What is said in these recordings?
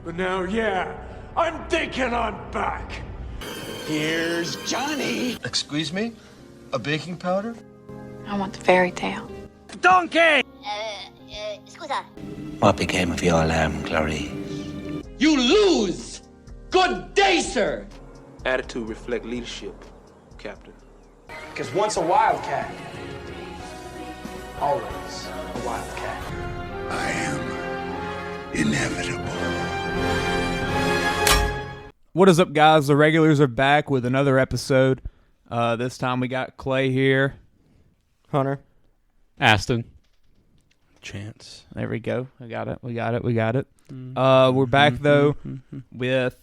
But now, yeah, I'm thinking I'm back. Here's Johnny. Excuse me? A baking powder? I want the fairy tale. Donkey! Scusa. What became of your lamb, Clarice? You lose. Good day, sir. Attitude reflect leadership, Captain. Because once a wildcat, always a wildcat. I am inevitable. What is up, guys? The regulars are back with another episode. This time we got Clay here. Hunter. Aston. Chance. There we go. We got it. We're back, though, with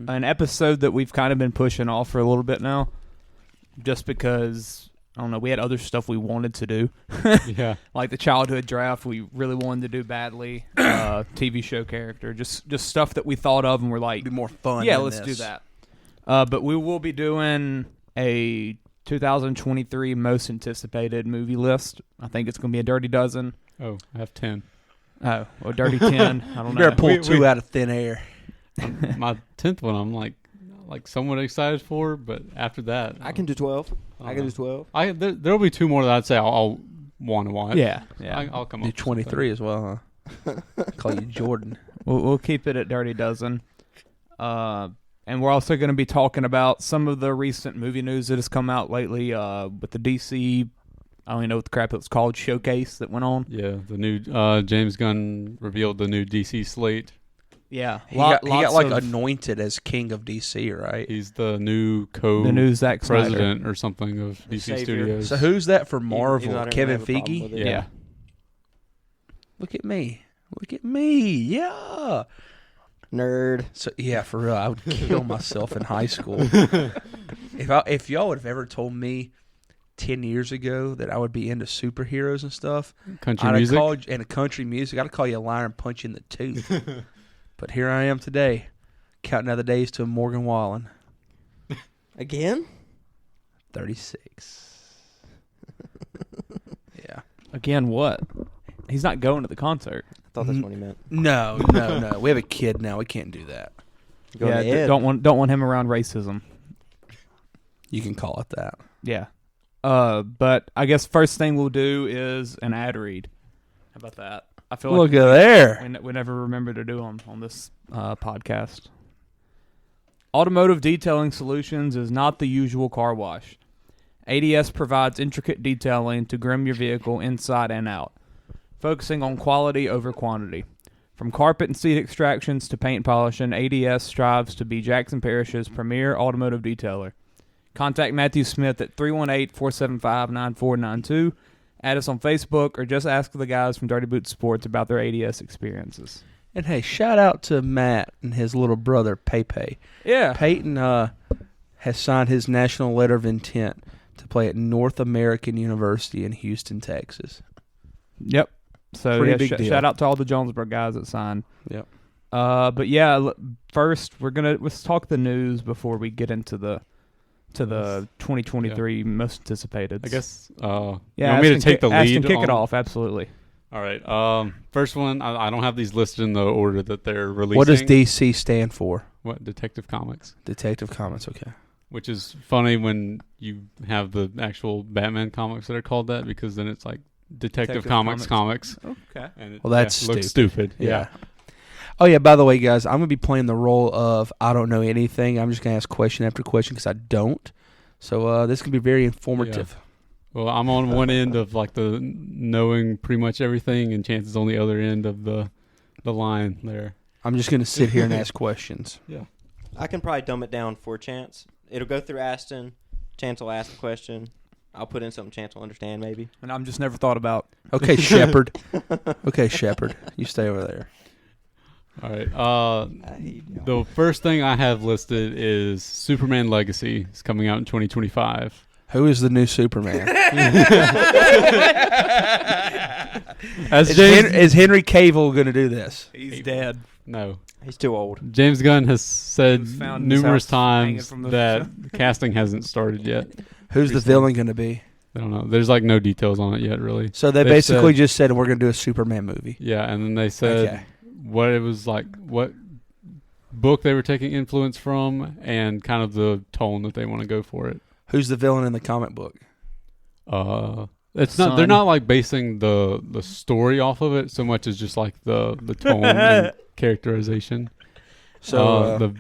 an episode that we've kind of been pushing off for a little bit now. Just because, I don't know, we had other stuff we wanted to do. Yeah. Like the childhood draft, we really wanted to do badly. TV show character. Just stuff that we thought of and we're like, It'd be more fun. yeah, let's do that. But we will be doing a 2023 most anticipated movie list. I think it's going to be a dirty dozen. Oh, I have 10. Oh, a dirty 10. I don't You know. better pull two out of thin air. My 10th one, I'm like somewhat excited for, but after that, I can do 12. I can do 12. There'll be two more that I'd say I'll want to watch. Yeah. I'll come do up. 23 as well, huh? Call you Jordan. We'll keep it at dirty dozen. And we're also going to be talking about some of the recent movie news that has come out lately with the DC, I don't even know what the crap it was called, showcase that went on. Yeah, the new James Gunn revealed the new DC slate. Yeah. He got anointed as king of DC, right? He's the new the new Zack Snyder president or something of DC Savior. Studios. So who's that for Marvel? Kevin Feige? Yeah. Look at me. Yeah. Nerd. So yeah, for real, I would kill myself in high school. If y'all would have ever told me 10 years ago that I would be into superheroes and stuff, country music, and country music, I'd call you a liar and punch you in the tooth. But here I am today, counting out the days to Morgan Wallen. Again? 36. Yeah. Again, what? He's not going to the concert. I thought that's what he meant. No. We have a kid now. We can't do that. Don't want him around racism. You can call it that. Yeah. But I guess first thing we'll do is an ad read. How about that? I feel Look like at there. we never remember to do them on this podcast. Automotive Detailing Solutions is not the usual car wash. ADS provides intricate detailing to groom your vehicle inside and out, focusing on quality over quantity. From carpet and seat extractions to paint polishing, ADS strives to be Jackson Parish's premier automotive detailer. Contact Matthew Smith at 318-475-9492. Add us on Facebook or just ask the guys from Dirty Boot Sports about their ADS experiences. And hey, shout out to Matt and his little brother, Pepe. Yeah. Peyton has signed his national letter of intent to play at North American University in Houston, Texas. Yep. So Pretty big deal. Shout out to all the Jonesboro guys that signed. Yep. But yeah, first let's talk the news before we get into the 2023 most anticipated. I guess. Yeah, you want me to take the lead? Aston, kick it off. Absolutely. All right. First one. I don't have these listed in the order that they're releasing. What does DC stand for? What? Detective Comics. Detective Comics. Okay. Which is funny when you have the actual Batman comics that are called that, because then it's like Detective Comics. Okay. And Well, that's looks stupid. Yeah. Oh, yeah, by the way, guys, I'm going to be playing the role of I don't know anything. I'm just going to ask question after question because I don't. So this can be very informative. Yeah. Well, I'm on one end of like the knowing pretty much everything, and Chance is on the other end of the line there. I'm just going to sit here and ask questions. Yeah. I can probably dumb it down for Chance. It'll go through Aston. Chance will ask the question. I'll put in something Chance will understand maybe. And I'm just never thought about. Okay, Shepard. You stay over there. All right. The first thing I have listed is Superman Legacy. It's coming out in 2025. Who is the new Superman? Is Henry Cavill going to do this? He's dead. No. He's too old. James Gunn has said numerous times from the that casting hasn't started yet. Who's the villain going to be? I don't know. There's like no details on it yet, really. So they basically just said we're going to do a Superman movie. Yeah, and then they said what it was like, what book they were taking influence from and kind of the tone that they want to go for it. Who's the villain in the comic book? It's not. They're not like basing the story off of it so much as just like the tone and characterization. So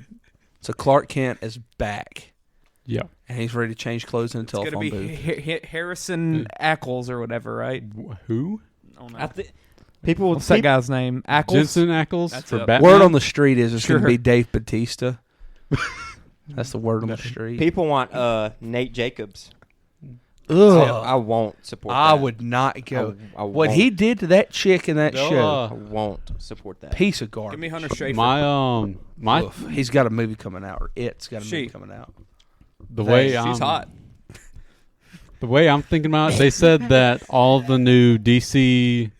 Clark Kent is back. Yeah, and he's ready to change clothes in a telephone booth. It's going to be Harrison Ackles or whatever, right? Who? Oh, no. What's that guy's name? Ackles? Jensen Ackles. That's for it. Batman? Word on the street is it's going to be Dave Bautista. That's the word on the street. People want Nate Jacobs. Ugh. I won't support that. I would not go. I what won't. he did to that chick in that show. I won't support that. Piece of garbage. Give me Hunter Schafer. My he's got a movie coming out, or it's got a movie coming out. She's hot. The way I'm thinking about it, they said that all the new DC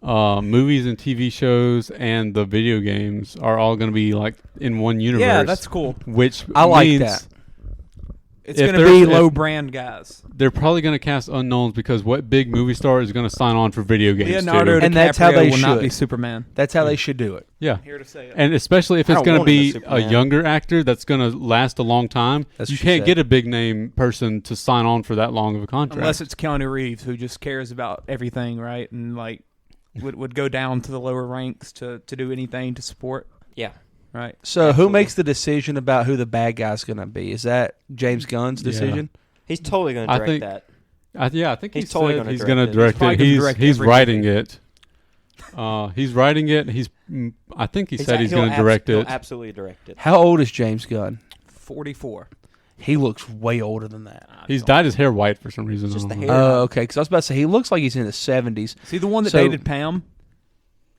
movies and TV shows and the video games are all going to be like in one universe. Yeah, that's cool. Which I like means that. It's going to be low brand guys. They're probably going to cast unknowns because what big movie star is going to sign on for video games? Leonardo too? And that's how they will should. not be Superman. That's how they should do it. Yeah, Here to say it. and especially if I it's don't going to want him be as a Superman. younger actor that's going to last a long time. That's you what she can't said. get a big name person to sign on for that long of a contract. Unless it's Keanu Reeves, who just cares about everything, right? And like would go down to the lower ranks to do anything to support. Yeah. Right. So who makes the decision about who the bad guy's going to be? Is that James Gunn's decision? He's totally going to I direct think- that. I think He's he's totally said gonna he's direct going it. to direct probably it. gonna direct He's every writing movie. it. He's writing it. I think he said he's He'll going to direct He'll it. absolutely direct it. How old is James Gunn? 44. He looks way older than that. He's dyed his hair white for some reason. Just I the don't hair. know. Oh, okay. Because I was about to say, he looks like he's in his 70s. Is he the one that So- dated Pam?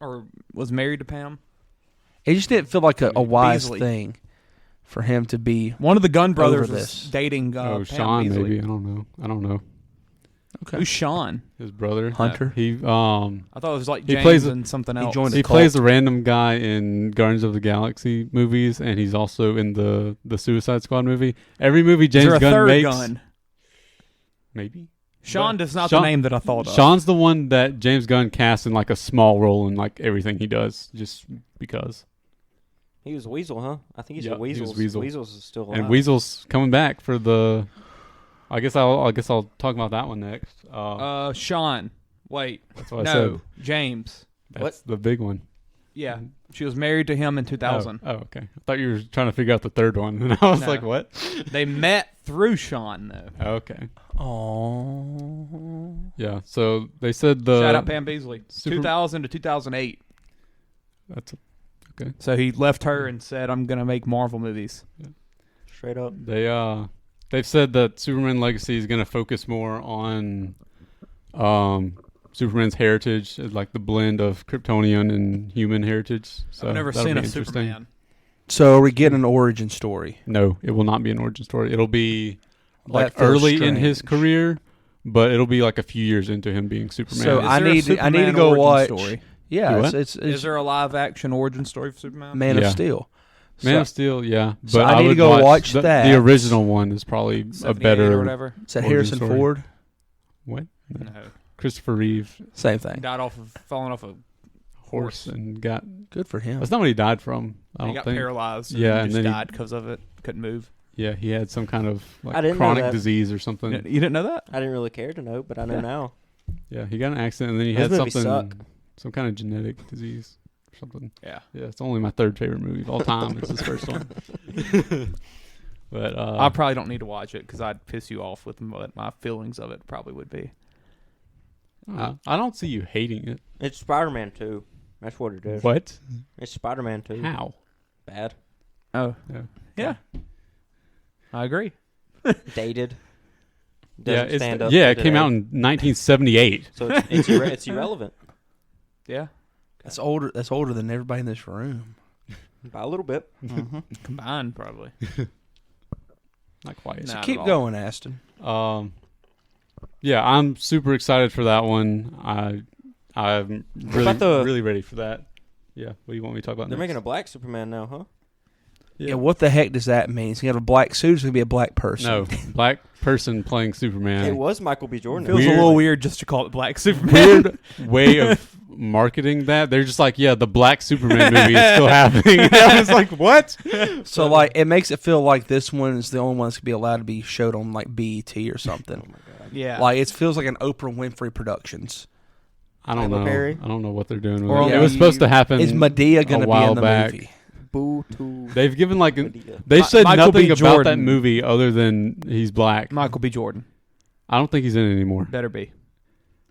Or was married to Pam? It just didn't feel like a wise Beasley. thing for him to be. One of the Gunn brothers Over was this. dating Pam Sean Beasley. maybe. I don't know. Okay. Who's Sean? His brother Hunter. He I thought it was like He James plays and something he else. joined He a plays cult. a random guy in Guardians of the Galaxy movies, and he's also in the Suicide Squad movie. Every movie Is there James a Gunn third makes, Gunn? maybe. Sean is not Sean- the name that I thought of. Sean's the one that James Gunn casts in like a small role in like everything he does, just because. He was Weasel, huh? I think he's Yeah, a Weasel. he was Weasel. Weasel's is still alive. And Weasel's coming back for the. I guess I'll talk about that one next. Sean. Wait. That's what I No. said. James. That's the big one. Yeah. She was married to him in 2000. Oh, okay. I thought you were trying to figure out the third one, and I was No. like, "What?" They met through Sean, though. Okay. Oh. Yeah. So they said the. Shout out Pam Beasley. Super- 2000 to 2008. That's okay. So he left her and said, I'm going to make Marvel movies. Straight up. They've said that Superman Legacy is going to focus more on Superman's heritage, like the blend of Kryptonian and human heritage. So I've never that'll seen be a interesting. Superman. So are we getting an origin story? No, it will not be an origin story. It'll be like That feels early in his strange. career, but it'll be like a few years into him being Superman. So Is I there a need to Superman go origin watch. story? Yeah, You it's, what? it's Is there a live action origin story for Superman? Man Yeah. of Steel. Man So- of Steel, yeah. But So I need to would go watch the, that. The original one is probably a 78 better. or whatever. Is that origin Harrison story. Ford? What? No. Christopher Reeve, Same He thing. died off of falling off a horse, and got. Good for him. That's not what he died from. I He don't got think. paralyzed. And Yeah, he and just then he- died because of it. Couldn't move. Yeah, he had some kind of I like didn't know chronic that. disease or something. You didn't know that? I didn't really care to know, but I know Yeah. now. Yeah, he got in an accident, and then he Those had movies something, suck. some kind of genetic disease or something. Yeah. Yeah, it's only my third favorite movie of all time. It's his first one. But I probably don't need to watch it because I'd piss you off with what my feelings of it probably would be. I don't see you hating it. It's Spider-Man 2. That's what it is. What? It's Spider-Man 2. How? Bad. Oh. Yeah. Yeah. I agree. Dated. Yeah, Doesn't stand up it to came today. out in 1978. So it's irrelevant Yeah. That's older. That's older than everybody in this room. by a little bit. Combined, probably. Not quite. Not Keep at all. going, Aston. Yeah, I'm super excited for that one. I'm really about the- really ready for that. Yeah, what do you want me to talk about? They're next? making a black Superman now, huh? Yeah. What the heck does that mean? Is he have a black suit? Or is he gonna be a black person? No, black person playing Superman. It was Michael B. Jordan. Feels Weird. a little weird just to call it Black Superman. Weird way of marketing that. They're just like, yeah, the Black Superman movie is still happening. And I was like, what? So like, it makes it feel like this one is the only one that's gonna be allowed to be showed on like BET or something. Oh my God. Yeah. Like it feels like an Oprah Winfrey Productions. I don't know. Tyler Perry? I don't know what they're doing. Or With it. It was supposed to happen. Is Medea gonna a be while in the back. movie? Boo to They've given like Medea. they've said Michael B. nothing about that Jordan. movie other than he's black. Michael B. Jordan. I don't think he's in it anymore. Better be.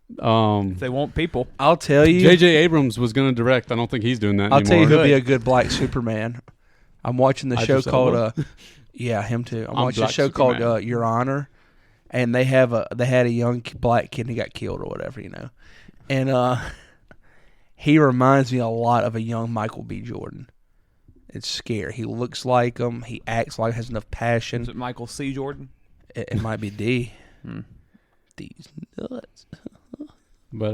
If they want people. I'll tell you. J.J. Abrams was going to direct. I don't think he's doing that I'll anymore. tell you who'll be a good Black Superman. I'm watching the show Idris called Elba? yeah, him too. I'm I'm watching a Black show Superman. called Your Honor, and they had a young black kid and he got killed or whatever, and he reminds me a lot of a young Michael B. Jordan. It's scary. He looks like him. He acts like he has enough passion. Is it Michael C. Jordan? It might be D. These nuts. But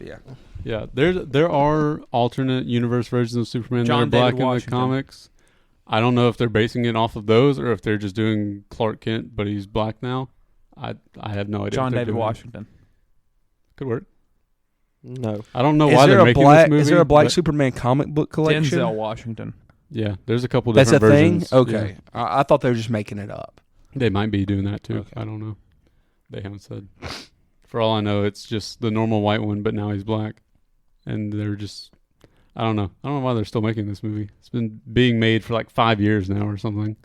Yeah. yeah, there are alternate universe versions of Superman John that are black David in the Washington. comics. I don't know if they're basing it off of those or if they're just doing Clark Kent, but he's black now. I have no idea. John what they're David doing. Washington. Could work. No. I don't know Is why there they're a making black? this movie. Is there a Black but- Superman comic book collection? Denzel Washington. Yeah, there's a couple That's a different thing. versions. Okay, Yeah. I thought they were just making it up. They might be doing that too. Okay. I don't know. They haven't said. For all I know, it's just the normal white one, but now he's black, and they're just. I don't know. I don't know why they're still making this movie. It's been being made for like 5 years now or something.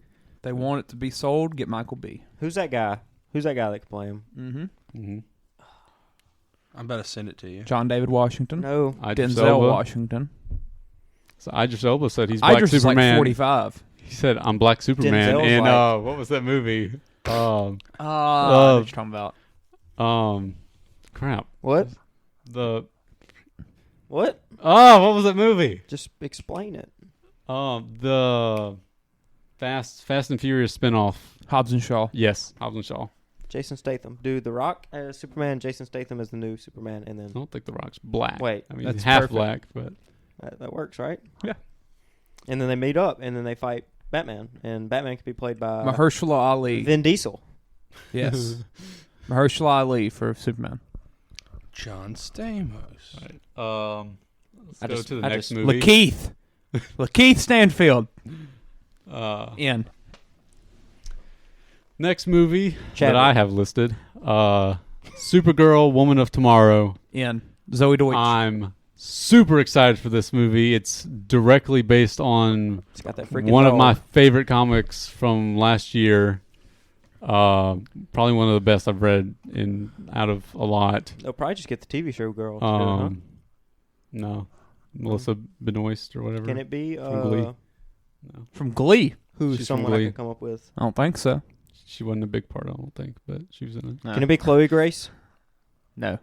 They want it to be sold. Get Michael B. Who's that guy? Who's that guy that can play him? Mm-hmm. I'm about to send it to you. John David Washington. No. Idris Denzel Elba. Washington. So Idris Elba said he's Black Idris is Superman. like 45. He said, "I'm Black Superman." Denzel's And like- what was that movie? I know what you're talking about. Crap. What? The What? what was that movie? Just explain it. The Fast and Furious spinoff. Hobbs and Shaw. Yes, Hobbs and Shaw. Jason Statham. Do The Rock as Superman, Jason Statham as the new Superman, and I then don't think The Rock's black. Wait, I mean, that's he's half perfect. black, but that works, right? Yeah. And then they meet up, and then they fight Batman, and Batman can be played by Mahershala Ali. Vin Diesel. Yes. Mahershala Ali for Superman. John Stamos. let's I go just- to the I next just- movie. Lakeith. Lakeith Stanfield. In. Next movie that Chadwick. I have listed, Supergirl, Woman of Tomorrow. In. Zoe Deutsch. I'm super excited for this movie. It's directly based on It's got that freaking one of dog. my favorite comics from last year. Probably one of the best I've read out of a lot. They'll probably just get the TV show girl. To do it, huh? No, Melissa Benoist or whatever. Can it be from Glee? From Glee. who's She's from someone I Glee. can come up with? I don't think so. She wasn't a big part, I don't think, but she was in it. No. Can it be Chloe Grace? No.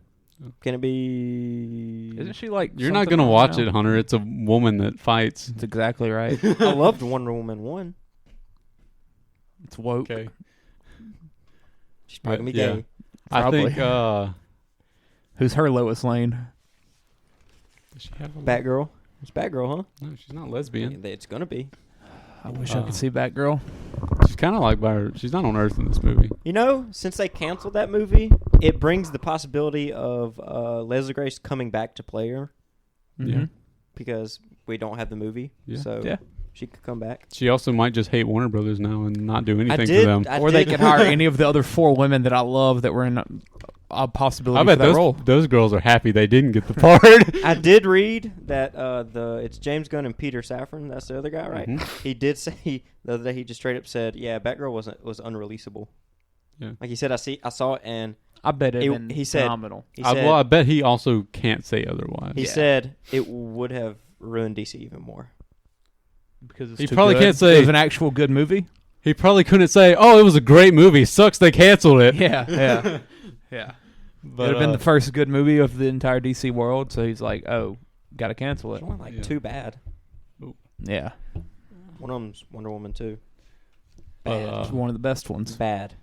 Can it be? Isn't she like You're not something gonna right watch now? it, Hunter. It's a woman that fights. That's exactly right. I loved Wonder Woman 1. It's woke. Okay, She's probably gonna be yeah. gay. I Probably. think. Who's her Lois Lane? Does she have a Batgirl. It's Batgirl, huh? No, she's not lesbian. It's gonna be. I wish I could see Batgirl. She's kind of like by her. She's not on Earth in this movie. You know, since they canceled that movie, it brings the possibility of Leslie Grace coming back to play her Yeah. because we don't have the movie. Yeah. So Yeah. she could come back. She also might just hate Warner Brothers now and not do anything did- for them. Or they could hire any of the other 4 women that I love that were in a possibility I bet for that role. those girls are happy they didn't get the part. I did read that it's James Gunn and Peter Safran. That's the other guy, right? Mhm. He did say the other day. He just straight up said, "Yeah, Batgirl was unreleasable." Yeah. Like he said, I saw it, and I bet it He- been he said- phenomenal. he said I bet he also can't say otherwise. he said it would have ruined DC even more. Because it's He too probably good. can't say- it was an actual good movie. He probably couldn't say, "Oh, it was a great movie. Sucks they canceled it." Yeah, yeah, yeah. But, It would have been the first good movie of the entire DC world. So he's like, "Oh, got to cancel it." There's only like Yeah. 2 bad. Yeah, One of them's Wonder Woman 2. it's one of the best ones. Bad.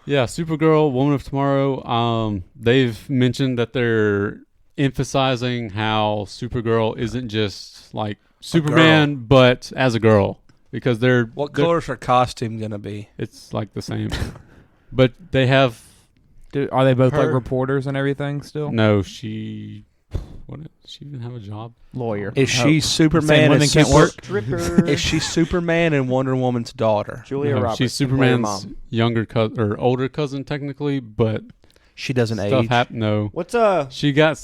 Yeah, Supergirl, Woman of Tomorrow. They've mentioned that they're emphasizing how Supergirl isn't just like Superman, but as a girl, because What color's her costume gonna be? It's like the same, but they have Are they both like Her- reporters and everything still? no. She What? Does she even have a job? Lawyer. Is she Saying Superman? women and can't work? Stripper. Is she Superman and Wonder Woman's daughter? Julia No, Roberts. she's can play her Superman's mom. younger cousin or older cousin technically, but She doesn't stuff age. happened. No, What's she got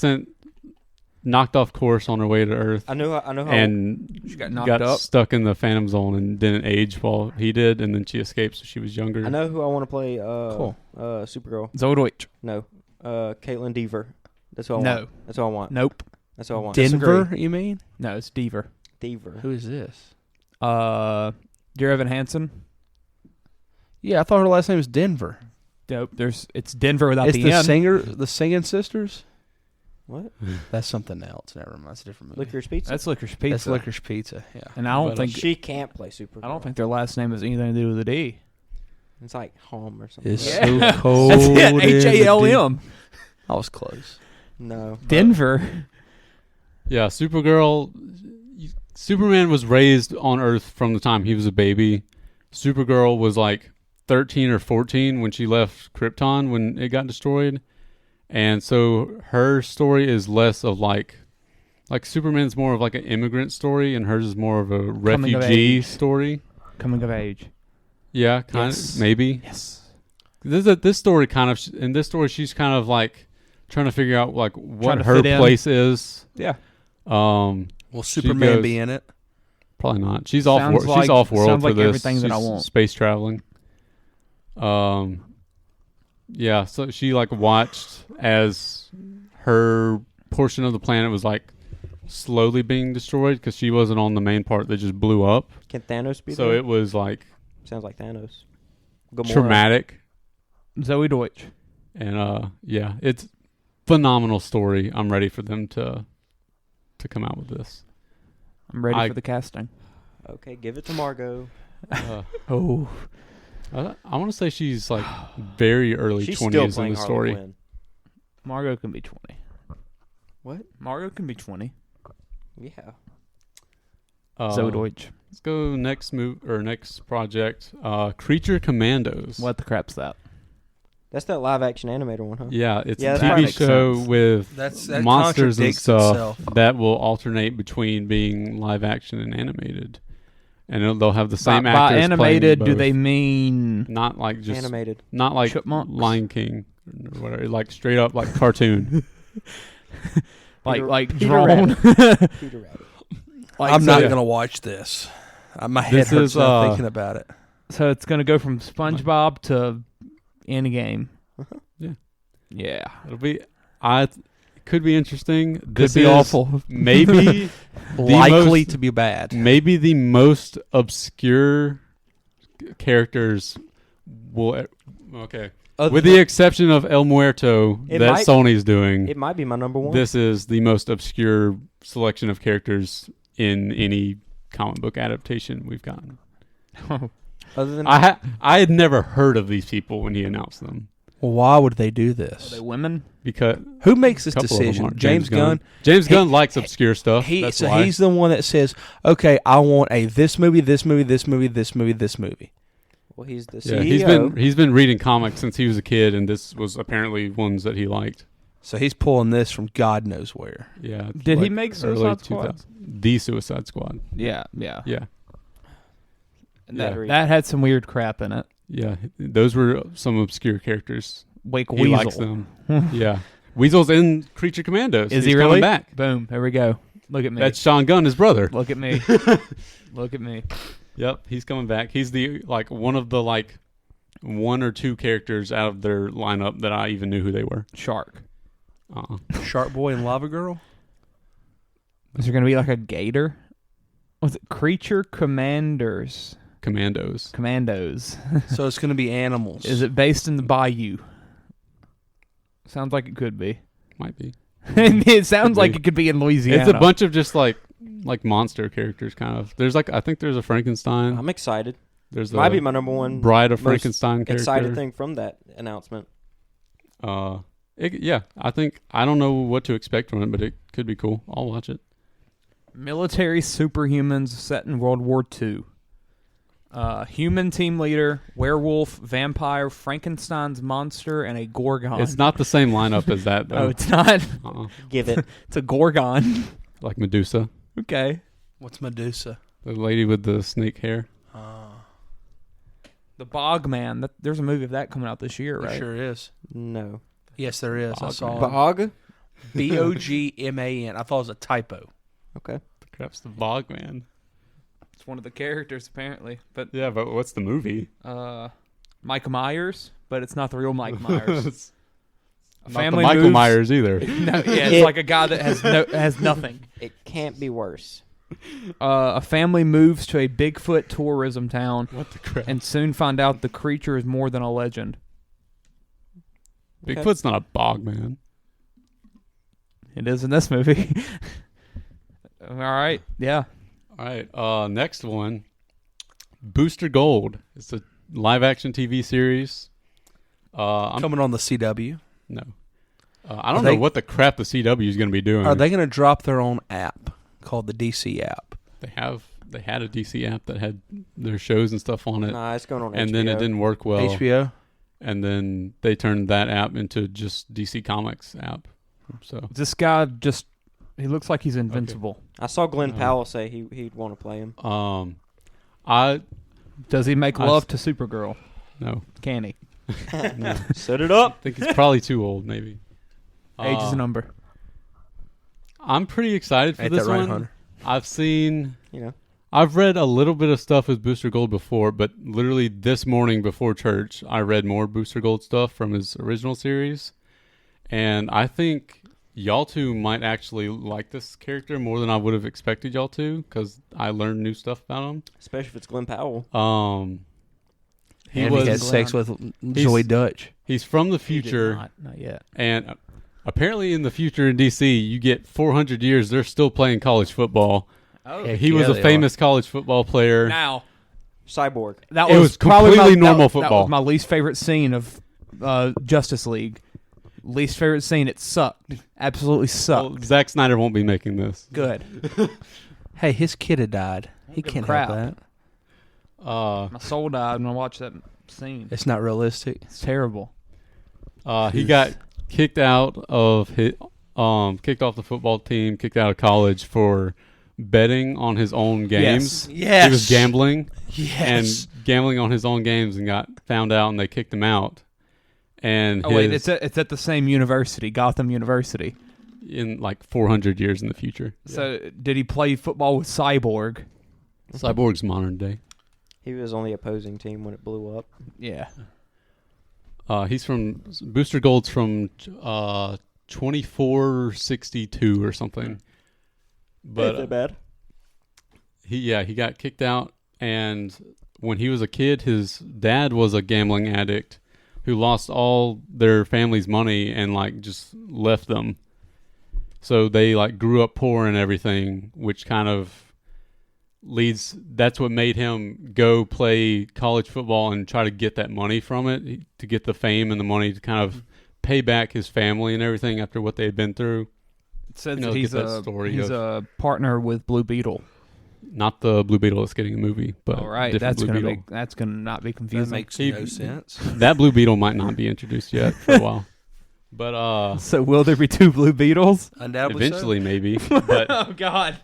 knocked off course on her way to Earth. I know how. And She got knocked up. stuck in the Phantom Zone and didn't age while he did, and then she escaped, so she was younger. I know who I want to play. Cool. Supergirl. Zoe Deutsch. No. Caitlin Deaver. That's what I No. want. That's all I want. Nope. That's all I want. Denver, you mean? No, it's Deaver. Deaver. Who is this? Dear Evan Hansen. Yeah, I thought her last name was Denver. Nope. It's Denver without It's the the N. singer, the singing sisters. What? That's something else. Never mind. That's a different movie. Licorice Pizza. That's Licorice Pizza. That's Licorice Pizza. Yeah. And I don't But, think She can't play Supergirl. I don't think their last name has anything to do with a D. It's like home or something. It's Yeah. so cold. That's it. in the HALM. I was close. No. Denver. Yeah, Supergirl. Superman was raised on Earth from the time he was a baby. Supergirl was like 13 or 14 when she left Krypton when it got destroyed. And so her story is less of like Superman's more of like an immigrant story, and hers is more of a Coming of refugee age. story. Coming of age. Yeah, kind Yes. of, maybe. Yes. This story kind of, in this story, she's kind of like trying to figure out like Trying what to her fit in. place is. Yeah. Will Superman goes- be in it? Probably not. She's off. Sounds She's like- off world sounds for like this. everything that I She's want. Space traveling. Yeah. So she like watched as her portion of the planet was like slowly being destroyed because she wasn't on the main part that just blew up. Can Thanos be So there? it was like Sounds like Thanos. Gamora. traumatic, Zoe Deutsch. and yeah, it's phenomenal story. I'm ready for them to come out with this. I'm ready I- for the casting. Okay, give it to Margot. Oh. I want to say she's like very early She's still 20s in playing the Harley story. Quinn. Margot can be 20. What? Margot can be 20. Yeah. Zoe Deutsch. Let's go next next project. Creature Commandos. What the crap's that? That's that live action animator one, huh? Yeah, it's Yeah, a that TV makes show sense. with That monsters and contradicts stuff itself. that will alternate between being live action and animated, and they'll have the same by actors. animated, playing do they both. mean Not like just Animated. not like Chipmunks? Lion King or whatever, like straight up like cartoon. like Peter drawn? Peter Rabbit. Like, I'm not yeah. going to watch this. My head This hurts is, now thinking about it. So it's going to go from SpongeBob to Endgame. Yeah. Yeah. It'll be. Could be interesting. Could This be is awful. Maybe Likely most- to be bad. maybe the most obscure characters will. Okay. With the exception of El Muerto It that might- Sony's doing, It might be my number one. this is the most obscure selection of characters in any comic book adaptation we've gotten. Other than I had never heard of these people when he announced them Well, why would they do Are this? they women? because Who makes this a couple of them decision? aren't. James Gunn. James He- Gunn likes obscure stuff. That's why. He's the one that says, "Okay, I want this movie, this movie, this movie, this movie, this movie." well, he's the Yeah, CEO. he's been reading comics since he was a kid, and this was apparently ones that he liked. So he's pulling this from God knows where. Yeah. Did he like make early Suicide Squad? 2000s. The Suicide Squad. Yeah, yeah. Yeah. That had some weird crap in it. Yeah. Those were some obscure characters. Wake He Weasel. likes them. Yeah. Weasel's in Creature Commandos. Is He's he really? coming back. Boom. There we go. Look at me. That's Sean Gunn, his brother. Look at me. Look at me. Yep, he's coming back. He's the one of the one or two characters out of their lineup that I even knew who they were. Shark. Shark Boy and Lava Girl. Is there going to be like a gator? Was it Creature Commandos? Commandos. So it's going to be animals. Is it based in the bayou? Sounds like it could be. Might be. It sounds Could like be. it could be in Louisiana. It's a bunch of just like monster characters, kind of. There's I think there's a Frankenstein. I'm excited. There's Might a be my number one Bride of most Frankenstein character. excited thing from that announcement. Yeah, I don't know what to expect from it, but it could be cool. I'll watch it. Military superhumans set in World War II. Human team leader, werewolf, vampire, Frankenstein's monster, and a gorgon. It's not the same lineup as that, though. Oh, it's not? Give it. It's a gorgon. Like Medusa. Okay. What's Medusa? The lady with the snake hair. The Bogman. There's a movie of that coming out this year, right? There sure is. No. Yes, there is. I saw it. Bog? Bogman. I thought it was a typo. Okay. The crap's the Bogman. It's one of the characters, apparently. But Yeah, but what's the movie? Mike Myers, but it's not the real Mike Myers. A Not the Michael Myers either. No, yeah, it's like a guy that has nothing. It can't be worse. A family moves to a Bigfoot tourism town. What the crap? And soon find out the creature is more than a legend. Bigfoot's not a Bogman. It is in this movie. All right, yeah. All right, next one. Booster Gold. It's a live-action TV series. I'm Coming on the CW. No. I don't know what the crap the CW is going to be doing. Are they going to drop their own app called the DC app? They had a DC app that had their shows and stuff on it. Nah, it's going on and HBO. then it didn't work well. HBO? And then they turned that app into just DC Comics app. So This guy he looks like he's invincible. I saw Glenn Powell say he'd want to play him. Does he make love to Supergirl? No. Can he? No. Set it up. I think he's probably too old, maybe. Age is a number. I'm pretty excited for Ain't this that right, one. Hunter? I've read a little bit of stuff with Booster Gold before, but literally this morning before church, I read more Booster Gold stuff from his original series. And I think y'all two might actually like this character more than I would have expected y'all to, because I learned new stuff about him. Especially if it's Glenn Powell. He had sex with Zoe Dutch. He's from the future. Not yet. And apparently in the future in DC, you get 400 years, they're still playing college football. Oh, he was a famous college football player. Now, Cyborg. That It was probably completely normal football. That was my least favorite scene of Justice League. Least favorite scene. It sucked. Absolutely sucked. Well, Zack Snyder won't be making this. Good. Hey, his kid had died. He can't crap. help that. My soul died when I watched that scene. It's not realistic. It's terrible. He got kicked out of kicked off the football team, kicked out of college for betting on his own games. Yes. He was gambling. Yes. And gambling on his own games and got found out, and they kicked him out. And wait, it's at the same university, Gotham University. In like 400 years in the future. So did he play football with Cyborg? Cyborg's modern day. He was on the opposing team when it blew up. Yeah. He's from Booster Gold's from 2462 or something. But Ain't that bad. He got kicked out, and when he was a kid, his dad was a gambling addict who lost all their family's money and like just left them. So they like grew up poor and everything, which kind of that's what made him go play college football and try to get that money from it, to get the fame and the money to kind of pay back his family and everything after what they had been through. It says that he's a partner with Blue Beetle. Not the Blue Beetle that's getting a movie, but all right, that's gonna not be confusing. That makes no sense. That Blue Beetle might not be introduced yet for a while. But so will there be two Blue Beetles? Undoubtedly, eventually maybe. But oh God!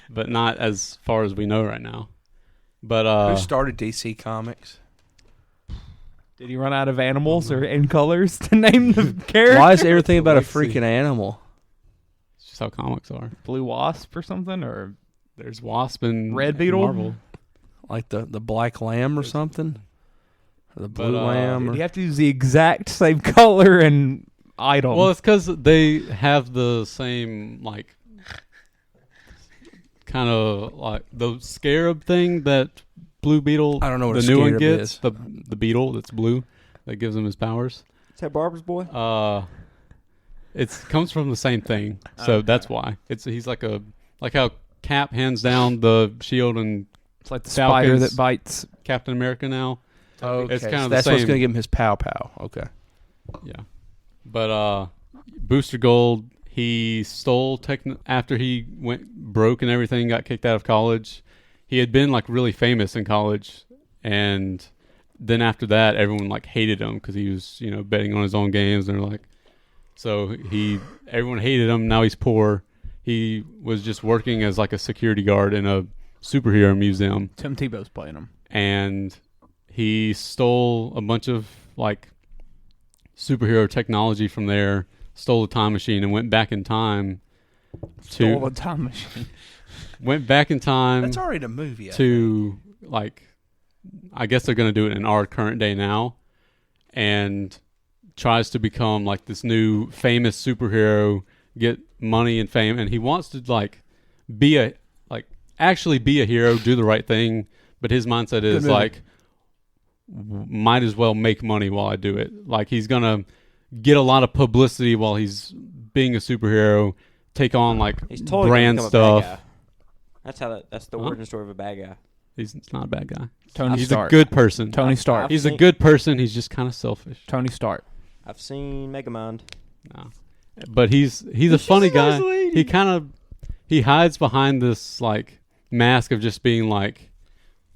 But not as far as we know right now. But who started DC Comics? Did he run out of animals or in colors to name the character? Why is everything about a freaking animal? It's just how comics are. Blue Wasp or something, or there's Wasp and Red Beetle, Marvel. Like the Black Lamb or something, or the Blue Lamb. You have to use the exact same color and item. Well, it's because they have the same like kind of like the scarab thing that Blue Beetle. I don't know what the a new one scarab gets. is. The beetle that's blue that gives him his powers. Is that Barber's Boy? It comes from the same thing, so that's why he's like how Cap hands down the shield and it's like the Falcons, spider that bites Captain America now. Okay, it's kind of that's the same. what's going to give him his pow. Okay. Yeah, but Booster Gold, he stole after he went broke and everything, got kicked out of college. He had been like really famous in college, and then after that, everyone like hated him because he was, you know, betting on his own games. And they're like, so everyone hated him. Now he's poor. He was just working as like a security guard in a superhero museum. Tim Tebow's playing him, and he stole a bunch of like superhero technology from there. Stole a time machine and went back in time. Stole a time machine. Went back in time. That's already a movie. Like, I guess they're going to do it in our current day now, and tries to become like this new famous superhero, get money and fame, and he wants to like actually be a hero, do the right thing, but his mindset is like, might as well make money while I do it. Like, he's going to get a lot of publicity while he's being a superhero, take on like he's totally brand stuff. That's the origin story of a bad guy. He's not a bad guy. Tony Stark. He's a good person. Tony Stark. He's a good person. He's just kind of selfish. Tony Stark. I've seen Megamind. No. But he's a funny guy. He hides behind this like mask of just being like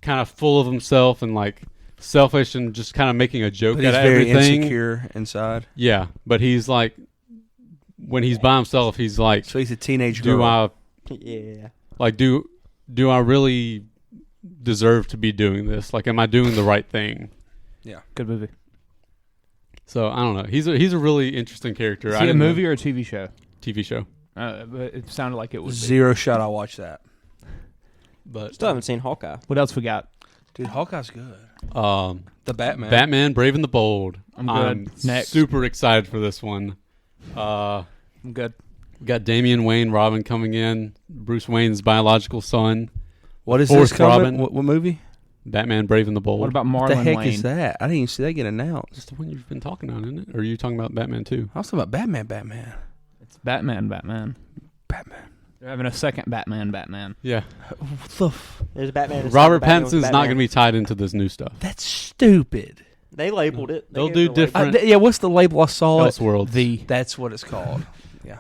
kind of full of himself and like selfish and just kind of making a joke out of everything. He's very insecure inside. Yeah, but he's like, when he's by himself, he's like, so he's a teenage girl. Do I really deserve to be doing this? Like, am I doing the right thing? Yeah, good movie. So I don't know. He's a really interesting character. Is he a movie or a TV show? TV show. But it sounded like it was zero shot. I'll watch that. But still haven't seen Hawkeye. What else we got? Dude, Hawkeye's good. The Batman. Batman, Brave and the Bold. I'm good. Next. Super excited for this one. I'm good. We got Damian Wayne, Robin coming in. Bruce Wayne's biological son. What is this coming? What movie? Batman, Brave and the Bold. What about Marlon Wayne? What the heck Wayne? is that? I didn't even see that get announced. That's the one you've been talking about, isn't it? Or are you talking about Batman 2? I was talking about Batman. It's Batman. They're having a second Batman. Yeah. There's Batman. Robert Pattinson's not going to be tied into this new stuff. That's stupid. They labeled it. They'll do different. Yeah, what's the label? I saw Elseworlds. That's what it's called. Yeah.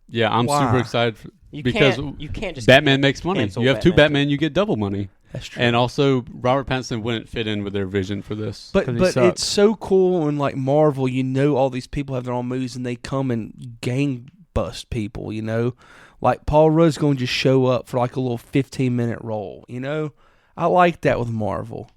Yeah, I'm super excited because you can't just Batman makes money. You have two Batman, you get double money. That's true. And also, Robert Pattinson wouldn't fit in with their vision for this. But it's so cool when like Marvel, you know, all these people have their own movies and they come and gang bust people. You know, like Paul Rudd's going to just show up for like a little 15-minute role. You know, I like that with Marvel.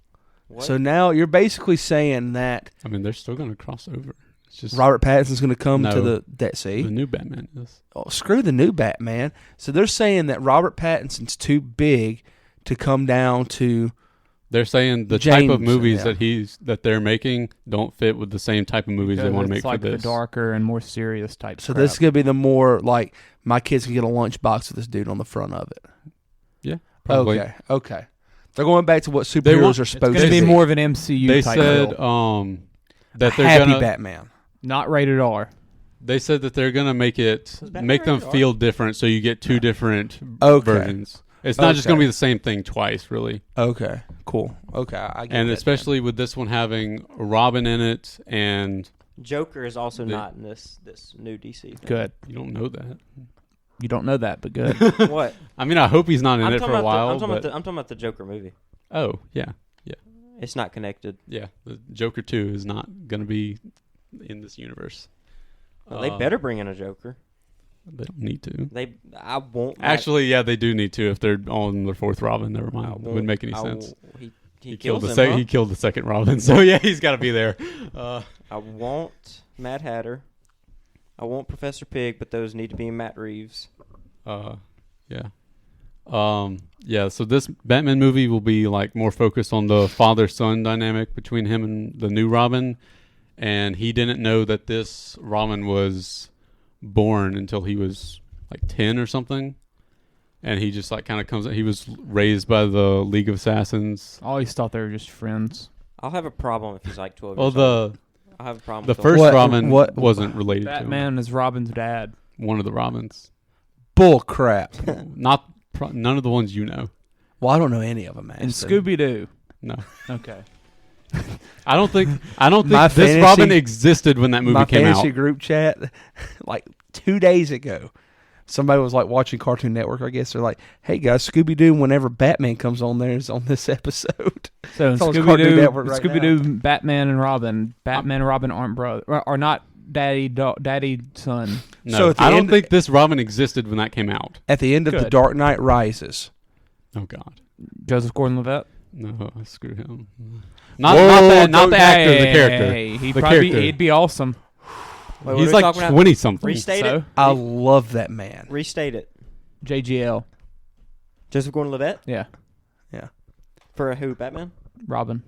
What? So now you're basically saying that. I mean, they're still going to cross over. It's just Robert Pattinson's going to come to the Dead Sea. The new Batman is. Oh, screw the new Batman. So they're saying that Robert Pattinson's too big to come down to. They're saying the type of movies that they're making don't fit with the same type of movies they want to make like for this. The darker and more serious type. So this is going to be the more like my kids can get a lunchbox with this dude on the front of it. Yeah. Probably. Okay. They're going back to what superheroes are supposed to be. It's going to be more of an MCU they type said deal. That they're Happy gonna, Batman. Not rated R. They said that they're going to make them feel different so you get two different versions. It's not just going to be the same thing twice, really. Okay, cool. Okay, I get and that especially with this one having Robin in it, and Joker is also not in this new DC thing. Good. You don't know that. You don't know that, but good. What? I mean, I hope he's not in it for a while. I'm talking about the Joker movie. Oh, yeah. It's not connected. Yeah, the Joker 2 is not going to be in this universe. Well, they better bring in a Joker. They don't need to. I won't. Actually, yeah, they do need to if they're on their fourth Robin. Never mind. It wouldn't make any sense. He killed kills him, He killed the second Robin, so yeah, he's got to be there. I want Mad Hatter. I want Professor Pig, but those need to be Matt Reeves. Yeah. Yeah, so this Batman movie will be like more focused on the father-son dynamic between him and the new Robin, and he didn't know that this Robin was born until he was like 10 or something, and he just like kind of comes. He was raised by the League of Assassins. I always thought they were just friends. I'll have a problem if he's like 12 years old. I'll have a problem. The first Robin wasn't related to him. Batman is Robin's dad. One of the Robins. Bull crap. None of the ones you know. Well, I don't know any of them, man. And Scooby-Doo. No. Okay. I don't think this Robin existed when that movie came out. My fantasy group chat, like 2 days ago, somebody was like watching Cartoon Network, I guess. They're like, hey guys, Scooby-Doo, whenever Batman comes on there, is on this episode. So It's on Cartoon Network right Scooby-Doo, Batman and Robin. Batman and Robin aren't brother, are not daddy son. No, So at the I don't end- think this Robin existed when that came out. At the end of The Good. Dark Knight Rises. Oh God, Joseph Gordon-Levitt. no, screw him. Not the actor, the character. Hey, he'd be awesome. Wait, what He's are we like talking about? 20 something. Restate So? it. I love that man. Restate it. JGL. Joseph Gordon-Levitt Yeah. Yeah. for who? Batman. Robin.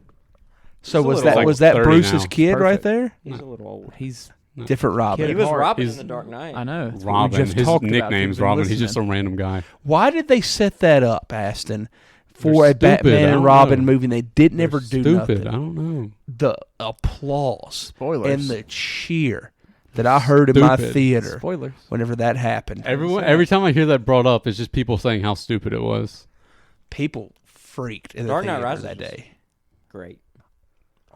So He's a was little that like was that 30 Bruce's now. kid right Perfect. there? He's a little old. He's Different Robin. He was Hard. Robin He's- in The Dark Knight. I know. That's what we Robin. just His talked about. nickname's You've been Robin. He's just a listening. random guy. Why did they set that up, Aston, for They're a stupid. Batman I and don't Robin know. movie? And they did never They're do stupid. I nothing. don't know. The applause Spoilers. and the cheer that I heard in my Stupid. theater Spoilers. whenever that happened. Every time I hear that brought up, it's just people saying how stupid it was. People freaked in the Dark Knight theater Rises that was day. Great.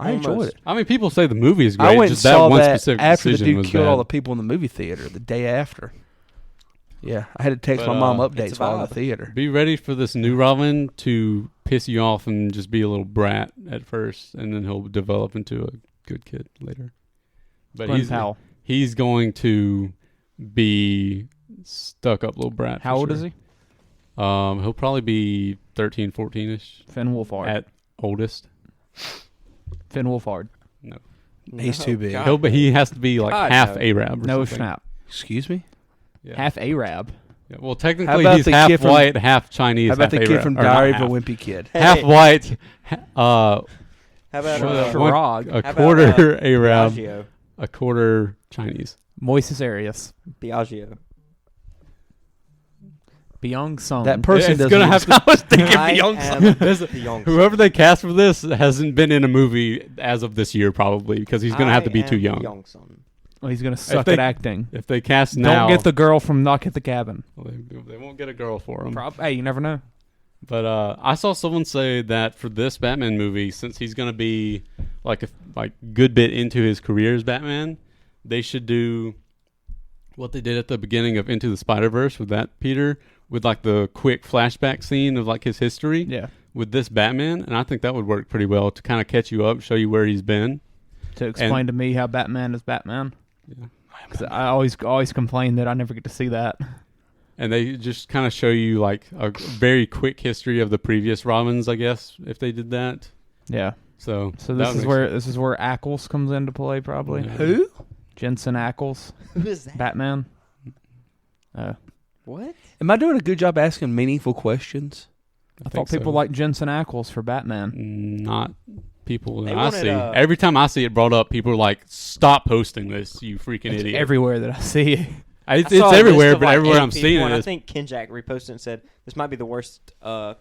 I enjoyed Almost. it. I mean, people say the movie is I great. went and Just that saw one that specific after the decision dude was killed bad. all the people in the movie theater the day after. Yeah, I had to text But, my mom it's updates a while in the vibe. theater. Be ready for this new Robin to piss you off and just be a little brat at first, and then he'll develop into a good kid later. But Glenn Powell. he's going to be stuck up little brat. How old is he? He'll probably be 13, 14-ish Finn Wolfhard. at oldest. Finn Wolfhard. No, He's too big. God. he has to be like God, half no. Arab. Or No something. snap. Excuse me? Yeah. Half Arab. Yeah, well, How technically about he's the half kid from- white, half Chinese. How about the half kid Arab, from or not Diary of a half. Wimpy Kid? Hey, Half white, How about Sharag. a how about, quarter Arab, Biagio? a quarter Chinese. Moises Arias. Biagio. Byung Sung. That person It's doesn't. gonna have to- I was thinking I Beyonce. am There's Beyonce. Whoever they cast for this hasn't been in a movie as of this year, probably, because he's going to have to be too young. Beyonce. Oh, he's gonna suck they- at acting. If they cast now, Don't get the girl from Knock at the Cabin. well, they won't get a girl for him. Hey, you never know. But I saw someone say that for this Batman movie, since he's going to be like a good bit into his career as Batman, they should do what they did at the beginning of Into the Spider-Verse with that Peter, with like the quick flashback scene of like his history. Yeah. With this Batman, and I think that would work pretty well to kind of catch you up, show you where he's been. To explain to me how Batman is Batman. Yeah. 'Cause I always complain that I never get to see that. And they just kind of show you like a very quick history of the previous Robins, I guess, if they did that. Yeah. So So that this would is make where Ackles comes into play, probably. Yeah. Who? Jensen Ackles, Who is that? Batman. What? Am I doing a good job asking meaningful questions? I think thought people so. liked Jensen Ackles for Batman. Not people They that I wanted, see. uh, Every time I see it brought up, people are like, "Stop posting this, you freaking It's idiot!" everywhere that I see it. It's I saw a list everywhere, of, but like, everywhere 8 I'm people, seeing and it I is. think Kenjack reposted and said this might be the worst. Yeah,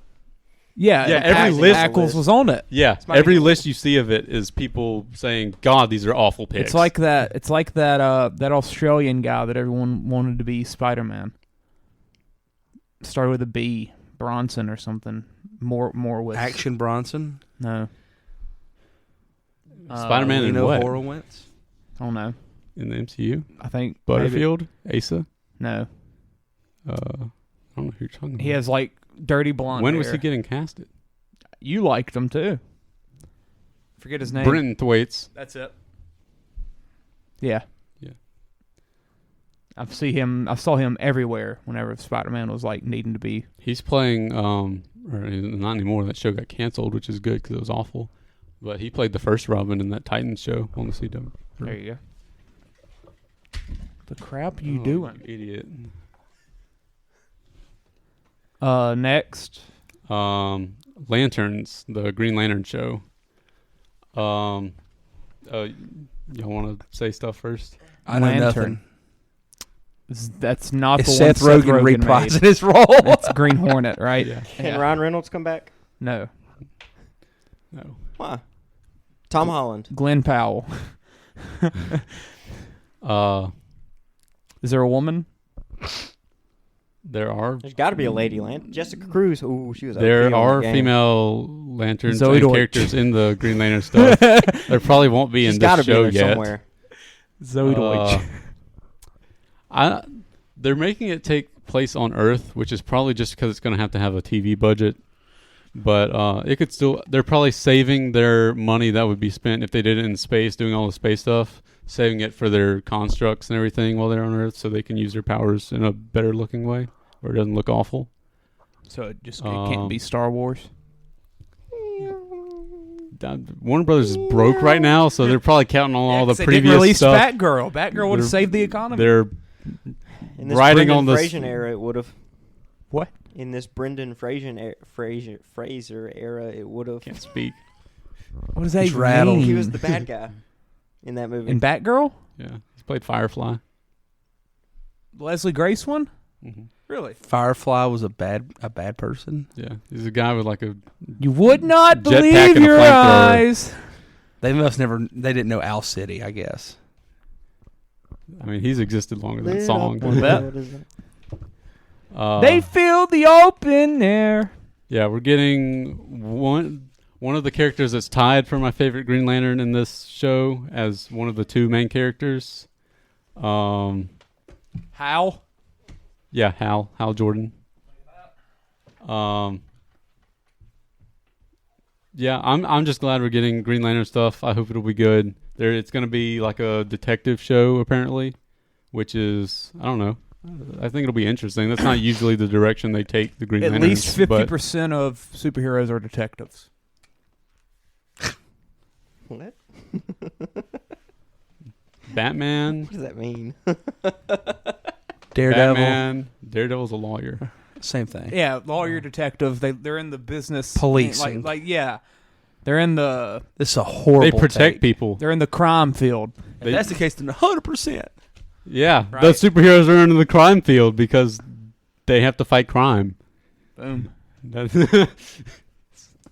Yeah, every list- Ackles was on it. Yeah, might be every the list you see of it is people saying, "God, these are awful picks." It's like that. It's like that. That Australian guy that everyone wanted to be Spider-Man. Started with a B, Bronson or something. More with Action Bronson? No, Spider-Man and Lino what Horowitz? I don't know. in the MCU. I think Butterfield, Asa. No, I don't know who you're talking about. he has like dirty blonde. When was hair. he getting casted? You liked him too. Forget his name. Brenton Thwaites. That's it. Yeah. Yeah. I saw him everywhere whenever Spider-Man was like needing to be. He's playing, or not anymore. That show got canceled, which is good because it was awful. But he played the first Robin in that Titans show on the CW. There you go. The crap you Oh, doing? you idiot. Next. Lanterns, the Green Lantern show. Y'all want to say stuff first? I know Lantern. nothing. That's not Is the one Seth Rogen made. reprising his role? That's Green Hornet, right? Yeah. Can Ryan Reynolds come back? No. No. Why? Tom Holland. Glenn Powell. Is there a woman? There are There's got to be a lady land. Jessica Cruz. Ooh, she was. there OP on are that game. female lanterns Zoe and Deutsch. characters in the Green Lantern stuff. There probably won't be She's in got to this be show in there yet. somewhere. Zoe Deutsch. They're making it take place on Earth, which is probably just because it's going to have a TV budget. But it could still. They're probably saving their money that would be spent if they did it in space, doing all the space stuff, saving it for their constructs and everything while they're on Earth, so they can use their powers in a better looking way, where it doesn't look awful. So it can't be Star Wars. Warner Brothers is broke right now, so they're probably counting on all the They previous didn't release stuff. Batgirl. Batgirl would have saved the economy. They're In this riding Brendan on this. Fraser era, it would have. What? In this Brendan Fraser era, it would have. Can't speak. What does that He's even rattled. mean? He was the bad guy in that movie. In Batgirl? Yeah, he's played Firefly. Leslie Grace one? Mm-hmm. Really? Firefly was a bad person. Yeah, he's a guy with like a. You would not Jetpack believe and a your flamethrower. eyes. They didn't know Owl City, I guess. I mean, he's existed longer than Lit song. up bet. what is that? They filled the open air. Yeah, we're getting one of the characters that's tied for my favorite Green Lantern in this show as one of the two main characters. How? Yeah, Hal Jordan. Yeah, I'm just glad we're getting Green Lantern stuff. I hope it'll be good. It's going to be like a detective show apparently, which is I don't know. I think it'll be interesting. That's not usually the direction they take the Green At Lanterns. least 50% of superheroes are detectives. What? Batman. What does that mean? Daredevil. Batman. Daredevil's a lawyer. Same thing. Yeah, lawyer, detective. They're in the business. Policing. Yeah. They're in the. This is a horrible They protect take. people. They're in the crime field. If that's the case, then 100%. Yeah, Right. the superheroes are in the crime field because they have to fight crime. Boom. The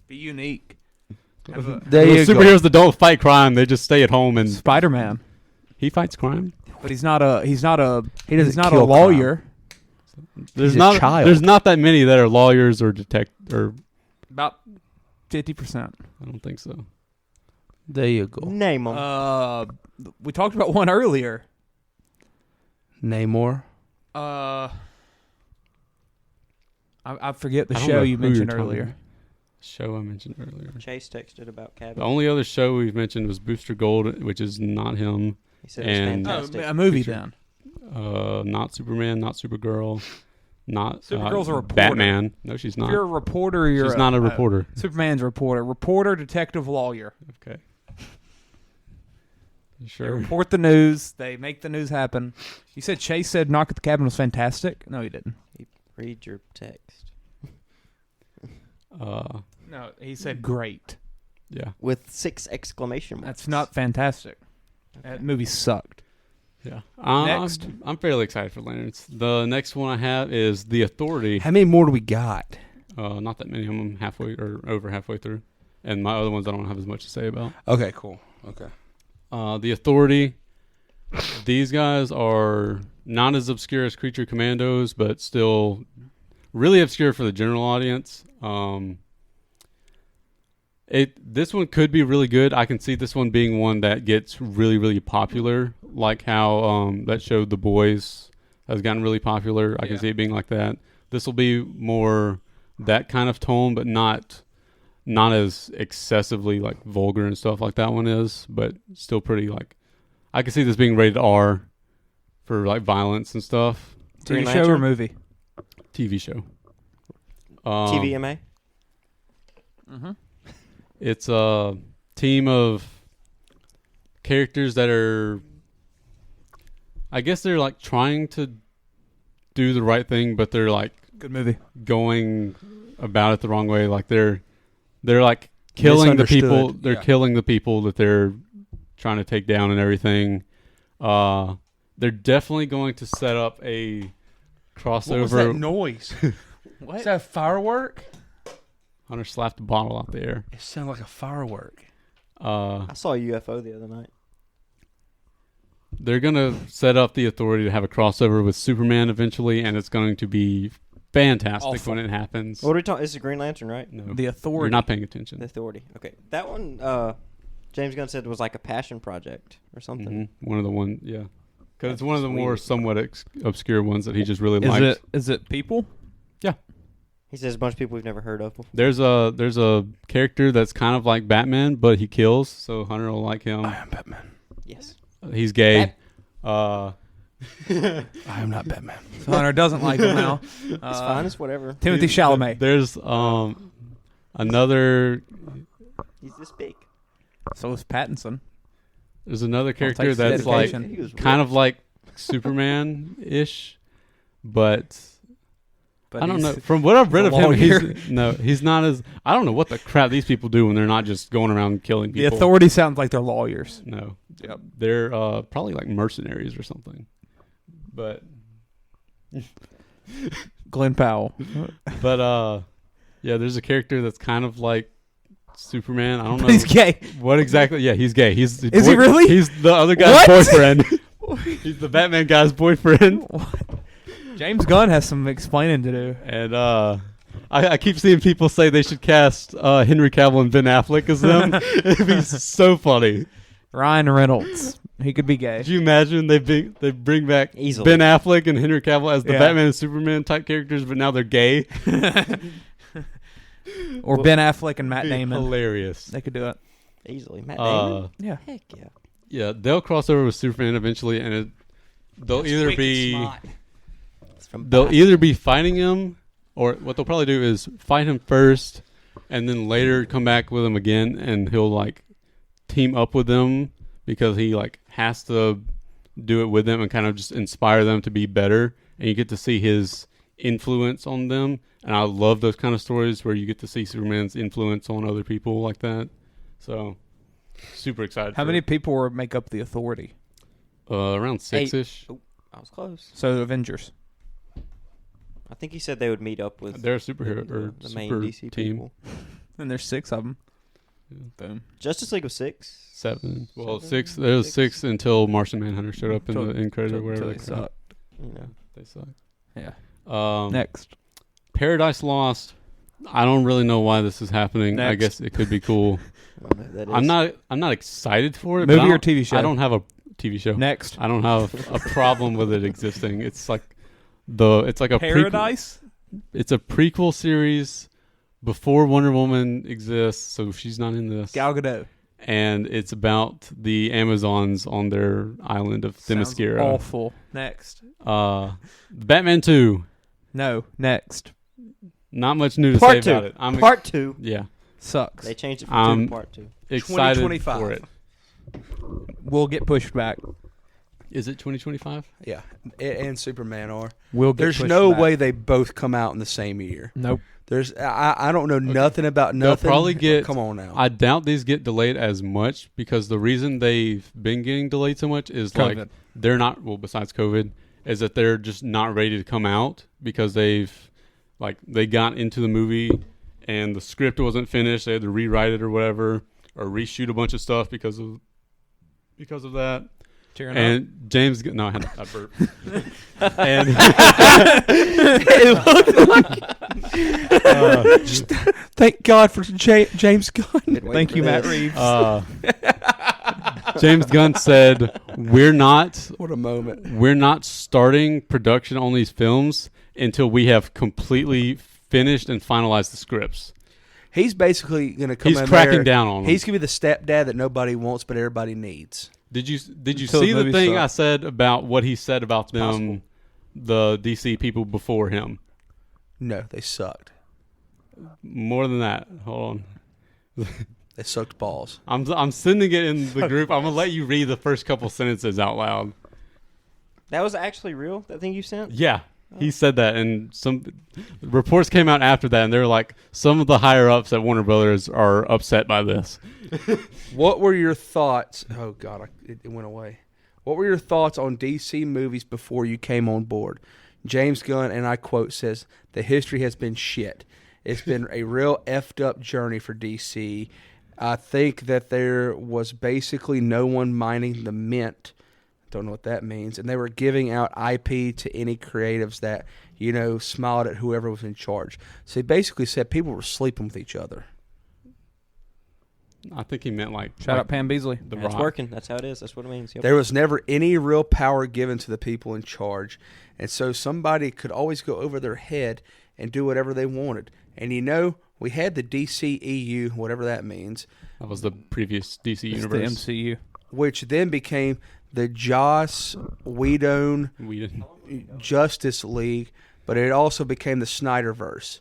Be unique. There you superheroes that don't fight crime, they just stay at home and Spider-Man. he fights crime. But he's not a He doesn't a kill lawyer. There's He's a not child. there's not that many that are lawyers or About 50%. I don't think so. There you go. Name them. We talked about one earlier. Namor. I forget the I don't show know you who you're mentioned talking earlier. about. Show I mentioned earlier. Chase texted about Cabin. The only other show we've mentioned was Booster Gold, which is not him. He said it was and- fantastic. A movie then. Not Superman, not Supergirl, not Supergirl's a reporter. Batman. No, she's If not. you're a reporter, you're She's not a reporter. Superman's a reporter. Reporter, detective, lawyer. Okay. They Sure. report the news. They make the news happen. You said Chase said Knock at the Cabin was fantastic. No, he didn't. Read your text. Uh, No, he said great. yeah. With 6 exclamation marks. That's not fantastic. That movie sucked. Yeah. Next. I'm fairly excited for Lanterns. The next one I have is The Authority. How many more do we got? Not that many. I'm halfway or over halfway through. And my other ones I don't have as much to say about. Okay, cool. Okay. The Authority. These guys are not as obscure as Creature Commandos, but still really obscure for the general audience. This one could be really good. I can see this one being one that gets really, really popular, like how that show The Boys has gotten really popular. I can see it being like that. This will be more that kind of tone, but not as excessively like vulgar and stuff like that one is, but still pretty like. I can see this being rated R for like violence and stuff. TV Green show or Lantern? movie? TV show. TVMA? Mm-hmm. It's a team of characters that are, I guess they're like trying to do the right thing, but they're like Good movie. going about it the wrong way. Like they're like killing the people. Misunderstood. They're killing the people that they're trying to take down and everything. They're definitely going to set up a crossover. What was that noise? What? Is that a firework? Hunter slapped a bottle out the air. It sounded like a firework. I saw a UFO the other night. They're going to set up the Authority to have a crossover with Superman eventually, and it's going to be fantastic Awful. when it happens. What are we talking? This is Green Lantern, right? No, The Authority. you're not paying attention. The Authority. Okay. That one, James Gunn said was like a passion project or something. One of the one, yeah. Because it's one of the more somewhat obscure ones that he just really likes. Is it people? Yeah. He says a bunch of people we've never heard of before. There's a character that's kind of like Batman, but he kills, so Hunter will like him. I am Batman. Yes. He's gay. I am not Batman. So Hunter doesn't like him now. It's fine. It's whatever. Timothy Chalamet. There's another. He's this big. So is Pattinson. There's another character takes that's dedication. like kind of like Superman-ish, but I don't know. From what I've read of him, he's not as. I don't know what the crap these people do when they're not just going around killing people. The Authority sounds like they're lawyers. No. Yep. They're probably like mercenaries or something. But Glenn Powell. But yeah, there's a character that's kind of like Superman. I don't know. He's gay. What exactly? Yeah, he's gay. Is he really? He's the other guy's boyfriend. He's the Batman guy's boyfriend. What? James Gunn has some explaining to do. And I keep seeing people say they should cast Henry Cavill and Ben Affleck as them. It'd be so funny. Ryan Reynolds. He could be gay. Could you imagine they bring back Easily. Ben Affleck and Henry Cavill as the Batman and Superman type characters, but now they're gay? Or Ben Affleck and Matt Damon. Hilarious. They could do it. Easily. Matt Damon? Yeah. Heck yeah. Yeah, they'll cross over with Superman eventually, and they'll either be fighting him, or what they'll probably do is fight him first, and then later come back with him again, and he'll like team up with them because he like has to do it with them and kind of just inspire them to be better, and you get to see his influence on them. And I love those kind of stories where you get to see Superman's influence on other people like that. So, super excited. How many people make up the Authority? Around 6-ish. Oh, I was close. So the Avengers. I think he said they would meet up with They're a superhero or the main super DC team. people. And there's 6 of them. Boom. Justice League was 6. 7. Well, 6. There was 6 until Martian Manhunter showed up in the end credit or whatever. They sucked. You know. They suck. Yeah. Next. Paradise Lost. I don't really know why this is happening. Next. I guess it could be cool. That is. I'm not excited for it. Movie or TV show? I don't have a TV show. Next. I don't have a problem with it existing. It's like a Paradise. It's a prequel series before Wonder Woman exists, so she's not in this. Gal Gadot. And it's about the Amazons on their island of Themyscira. Awful. Next. Batman 2. No. Next. Not much new to Part say 2. about it. Part 2. Yeah. Sucks. They changed it from 2 to Part 2. Excited 2025. for it. We'll get pushed back. Is it 2025? Yeah, and Superman are. We'll get There's pushed no back. way they both come out in the same year. Nope. There's I don't know nothing about They'll nothing. probably get. Come on now. I doubt these get delayed as much because the reason they've been getting delayed so much is COVID. like they're not. Well, besides COVID, is that they're just not ready to come out because they got into the movie and the script wasn't finished. They had to rewrite it or whatever, or reshoot a bunch of stuff because of that. Tearing and up. James, no, I burp. And It looked like. Just thank God for James Gunn. Thank you, Matt Reeves. James Gunn said, "We're not What a moment. We're not starting production on these films until we have completely finished and finalized the scripts." He's basically going to come He's in cracking there. down on them. He's going to be the stepdad that nobody wants but everybody needs. Did you Until see the the movie thing sucked. I said about what he said about them, possible. the DC people before him? No, they sucked. More than that. Hold on. They sucked balls. I'm sending it in the group. I'm gonna let you read the first couple sentences out loud. That was actually real? That thing you sent? Yeah, he said that, and some reports came out after that, and they were like, some of the higher ups at Warner Brothers are upset by this. What were your thoughts? Oh, God, it went away. What were your thoughts on DC movies before you came on board? James Gunn, and I quote, says, "The history has been shit. It's been a real effed up journey for DC. I think that there was basically no one minding the mint." Don't know what that means. And they were giving out IP to any creatives that, smiled at whoever was in charge. So he basically said people were sleeping with each other. I think he meant like Shout out Pam Beasley. The It's Rock. working. That's how it is. That's what it means. Yep. There was never any real power given to the people in charge, and so somebody could always go over their head and do whatever they wanted. And we had the DCEU, whatever that means. That was the previous DC It's universe. the MCU. Which then became the Joss Whedon Justice League, but it also became the Snyderverse,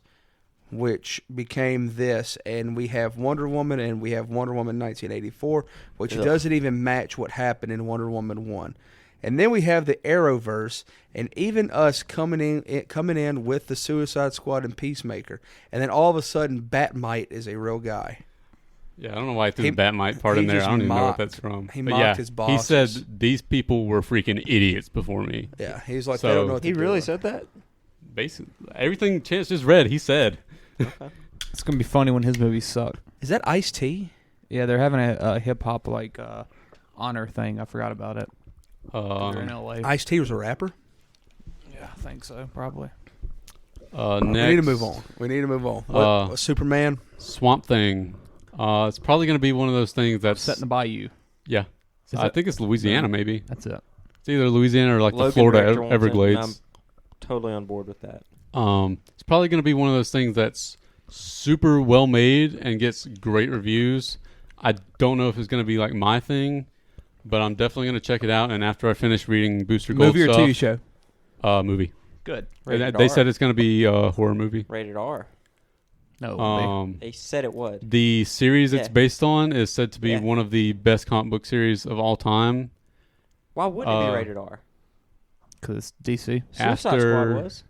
which became this. And we have Wonder Woman, and we have Wonder Woman 1984, which doesn't even match what happened in Wonder Woman 1. And then we have the Arrowverse, and even us coming in with the Suicide Squad and Peacemaker. And then all of a sudden, Batmite is a real guy. Yeah, I don't know why I threw the Batmite part in there. I don't even know what that's from. He But mocked his bosses. He said these people were freaking idiots before me. Yeah, he's like, they don't know what He they're really doing. said that? Basically, everything Chance just read, he said. It's gonna be funny when his movies suck. Is that Ice-T? Yeah, they're having a hip hop honor thing. I forgot about it. They're in LA. Ice-T was a rapper? Yeah, I think so. Probably. Next, we need to move on. What, Superman? Swamp Thing. It's probably going to be one of those things that's Set in the Bayou. Yeah, I think it's Louisiana. Maybe that's it. It's either Louisiana or like Logan the Florida Rector wants it, Everglades. and I'm totally on board with that. It's probably going to be one of those things that's super well made and gets great reviews. I don't know if it's going to be like my thing, but I'm definitely going to check it out. And after I finish reading Booster Gold Movie or stuff, TV show? Movie. Good. They said it's going to be a horror movie. Rated R. No. They said it would. The series it's based on is said to be one of the best comic book series of all time. Why wouldn't it be rated R? Because it's DC. Suicide Squad was.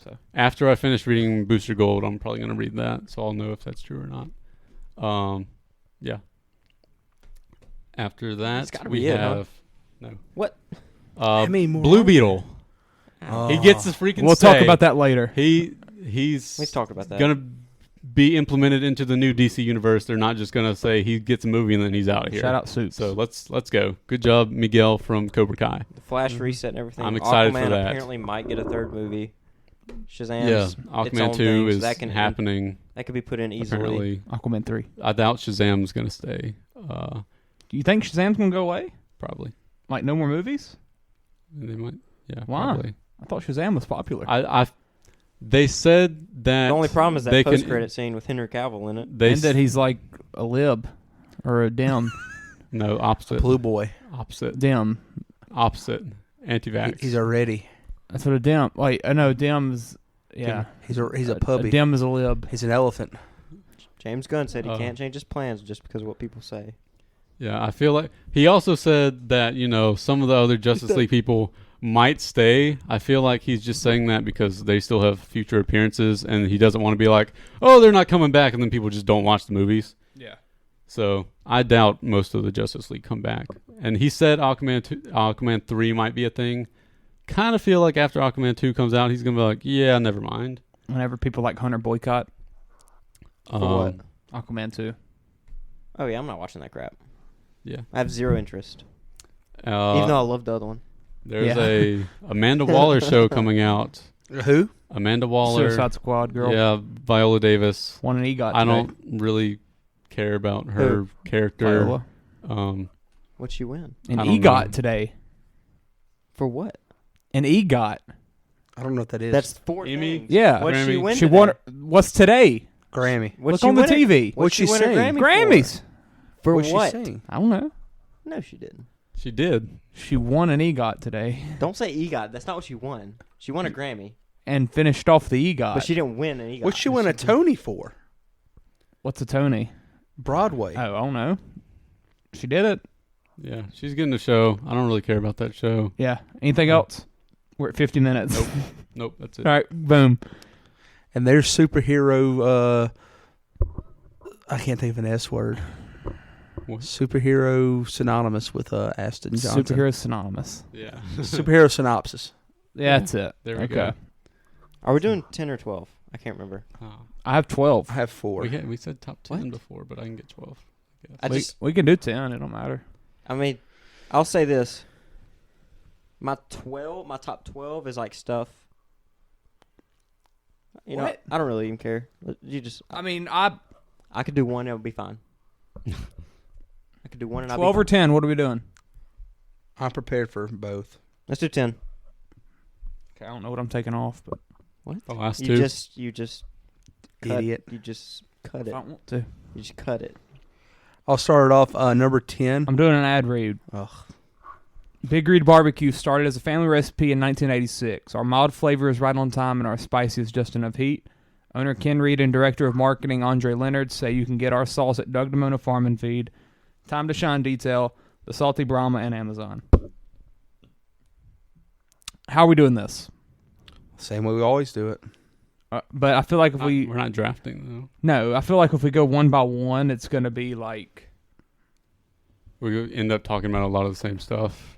So after I finish reading Booster Gold, I'm probably going to read that, so I'll know if that's true or not. Yeah. After that, we have no. What? Blue Beetle. He gets his freaking. We'll talk about that later. We've talked about that. Gonna be implemented into the new DC universe. They're not just gonna say he gets a movie and then he's out of here. Shout out Suits. So let's go. Good job, Miguel from Cobra Kai. The Flash reset and everything. I'm excited Aquaman for that. Apparently might get a third movie. Shazam. Yeah, Aquaman 2 is happening. That could be put in easily. Apparently. Aquaman 3. I doubt Shazam's gonna stay. Do you think Shazam's gonna go away? Probably. Like no more movies? They might. Yeah. Why? Probably. I thought Shazam was popular. They said that The only problem is that they post-credit scene with Henry Cavill in it. And that he's like a lib or a dim. No, opposite. Blue boy. Opposite. Dim. Opposite. Anti-vax. He's already. That's what a dim. Wait, I know dim's. Yeah. He's a puppy. A dim is a lib. He's an elephant. James Gunn said he can't change his plans just because of what people say. Yeah, I feel like he also said that, some of the other Justice League people might stay. I feel like he's just saying that because they still have future appearances and he doesn't want to be like, oh, they're not coming back, and then people just don't watch the movies. Yeah. So I doubt most of the Justice League come back. And he said Aquaman 3 might be a thing. Kind of feel like after Aquaman 2 comes out, he's going to be like, yeah, never mind. Whenever people like Hunter boycott. For what? Aquaman 2. Oh, yeah, I'm not watching that crap. Yeah. I have zero interest. Even though I love the other one. There's a Amanda Waller show coming out. Who? Amanda Waller. Suicide Squad girl. Yeah, Viola Davis. Won an EGOT I today. don't really care about her character. Viola. What'd she win? An I don't EGOT know. today. For what? An EGOT. I don't know what that is. That's 4 Emmy? things. Yeah. What'd she Grammy. win She today? won. What's today? Grammy. What'd Look she on the win her- TV. What'd she she win her sing? Grammy Grammys. For What'd what? she sing? I don't know. No, she didn't. She did. She won an EGOT today Don't say EGOT. That's not what she won. She won a Grammy. and finished off the EGOT. But she didn't win an EGOT. What'd she win a Tony for? What's a Tony? Broadway. Oh, I don't know. She did it. Yeah, she's getting a show. I don't really care about that show. Yeah. Anything else? We're at 50 minutes. Nope, that's it. All right. Boom. And there's superhero. I can't think of an S word. What? Superhero synonymous with Aston Johnson. Superhero synonymous. Yeah. Superhero synopsis. Yeah, that's it. There we okay. go. Are we doing 10 or 12? I can't remember. I have 12. I have 4. We said top 10 before, but I can get 12. I guess. We can do 10. It don't matter. I mean, I'll say this. My top 12 is like stuff. You know, What? I don't really even care. You just. I mean, I could do one. It would be fine. I could do one and 12 or 10, what are we doing? I'm prepared for both. Let's do 10. Okay, I don't know what I'm taking off, but What? The last You two. just cut, Idiot. You just cut if it. I want to. You just cut it. I'll start it off number 10. I'm doing an ad read. Ugh. Big Reed BBQ started as a family recipe in 1986. Our mild flavor is right on time and our spicy is just enough heat. Owner Ken Reed and Director of Marketing Andre Leonard say you can get our sauce at Doug DeMona Farm and Feed, Time to Shine Detail, The Salty Brahma, and Amazon. How are we doing this? Same way we always do it. But I feel like if we're not drafting, No, I feel like if we go one by one, it's going to be like... we end up talking about a lot of the same stuff.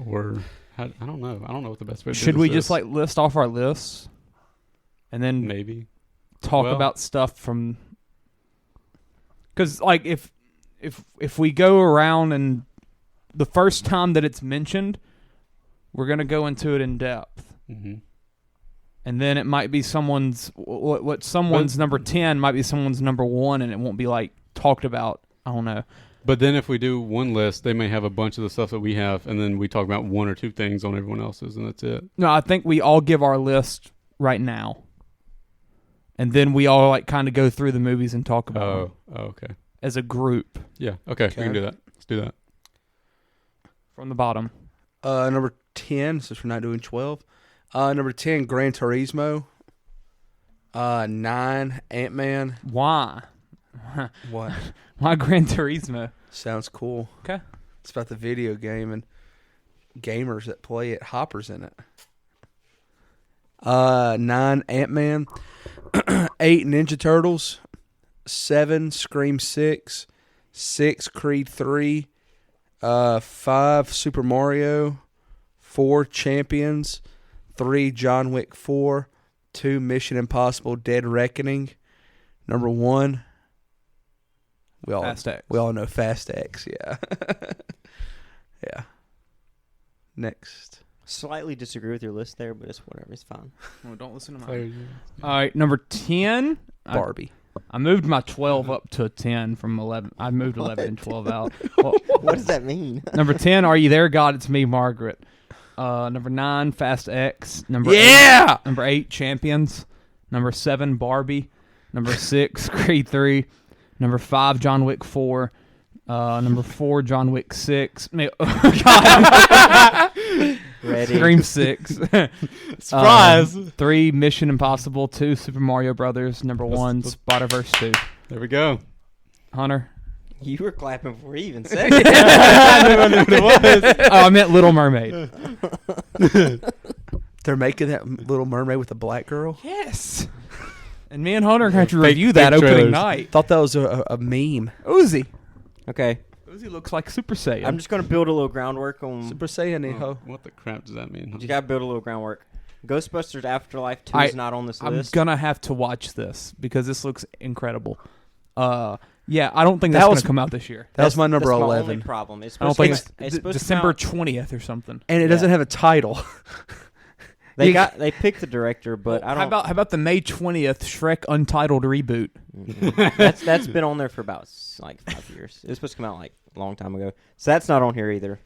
Or, I don't know. I don't know what the best way to do Should we this just is. like list off our lists? And then maybe talk Well- about stuff from... Because like if we go around and the first time that it's mentioned, we're going to go into it in depth. Mm-hmm. And then it might be someone's... What someone's number 10 might be someone's number 1, and it won't be like talked about. I don't know. But then if we do one list, they may have a bunch of the stuff that we have, and then we talk about one or two things on everyone else's, and that's it. No, I think we all give our list right now. And then we all like kind of go through the movies and talk about them okay. as a group. Yeah, okay, we can do that. Let's do that. From the bottom. Number 10, since we're not doing 12. Number 10, Gran Turismo. 9, Ant-Man. Why? What? Why Gran Turismo? Sounds cool. Okay. It's about the video game and gamers that play it. Hopper's in it. 9, Ant-Man. 8, Ninja Turtles. 7, Scream 6. 6, Creed 3. 5, Super Mario. 4, Champions. 3, John Wick 4. 2, Mission Impossible Dead Reckoning. Number 1. Fast X. We all know Fast X, yeah. Yeah. Next. Slightly disagree with your list there, but it's whatever. It's fine. Well, don't listen to mine. All right, number 10. Barbie. I moved my 12 up to 10 from 11. I moved 11 and 12 out. Well, What does that mean? number 10, Are You There, God? It's Me, Margaret. Number 9, Fast X. Number Yeah! 8, number 8, Champions. Number 7, Barbie. Number 6, Creed 3. Number 5, John Wick 4. Number 4, John Wick 6. God. Ready. Scream 6. Surprise! 3, Mission Impossible. 2, Super Mario Brothers. Number 1, Spider-Verse 2. There we go. Hunter. You were clapping before you even said it. I knew what it was. Oh, I meant Little Mermaid. They're making that Little Mermaid with a black girl? Yes. And me and Hunter are going to Fake- review that fake opening trailers. night. Thought that was a meme. Uzi. Okay. Uzi looks like Super Saiyan. I'm just going to build a little groundwork on... Super Saiyan, Oh, hijo. what the crap does that mean? You got to build a little groundwork. Ghostbusters Afterlife 2 is not on this I'm list. going to have to watch this because this looks incredible. Yeah, I don't think that's going to come out this year. That was my number that's 11. My only problem. It's I don't supposed think to, it's supposed December to come out, 20th or something. And it doesn't have a title. They picked the director, but I don't. How about the May 20th Shrek Untitled reboot? That's been on there for about like 5 years. It was supposed to come out like a long time ago. So that's not on here either.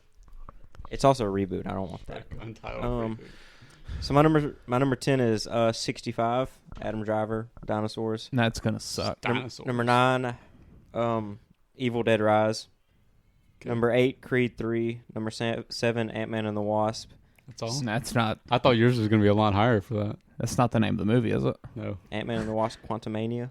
It's also a reboot. I don't want that. Untitled. So my number 10 is 65. Adam Driver, Dinosaurs. That's gonna suck. Dinosaurs. Number 9, Evil Dead Rise. Okay. Number 8, Creed 3. Number 7, Ant-Man and the Wasp. That's all. That's not. I thought yours was going to be a lot higher for that. That's not the name of the movie, is it? No. Ant-Man and the Wasp: Quantumania.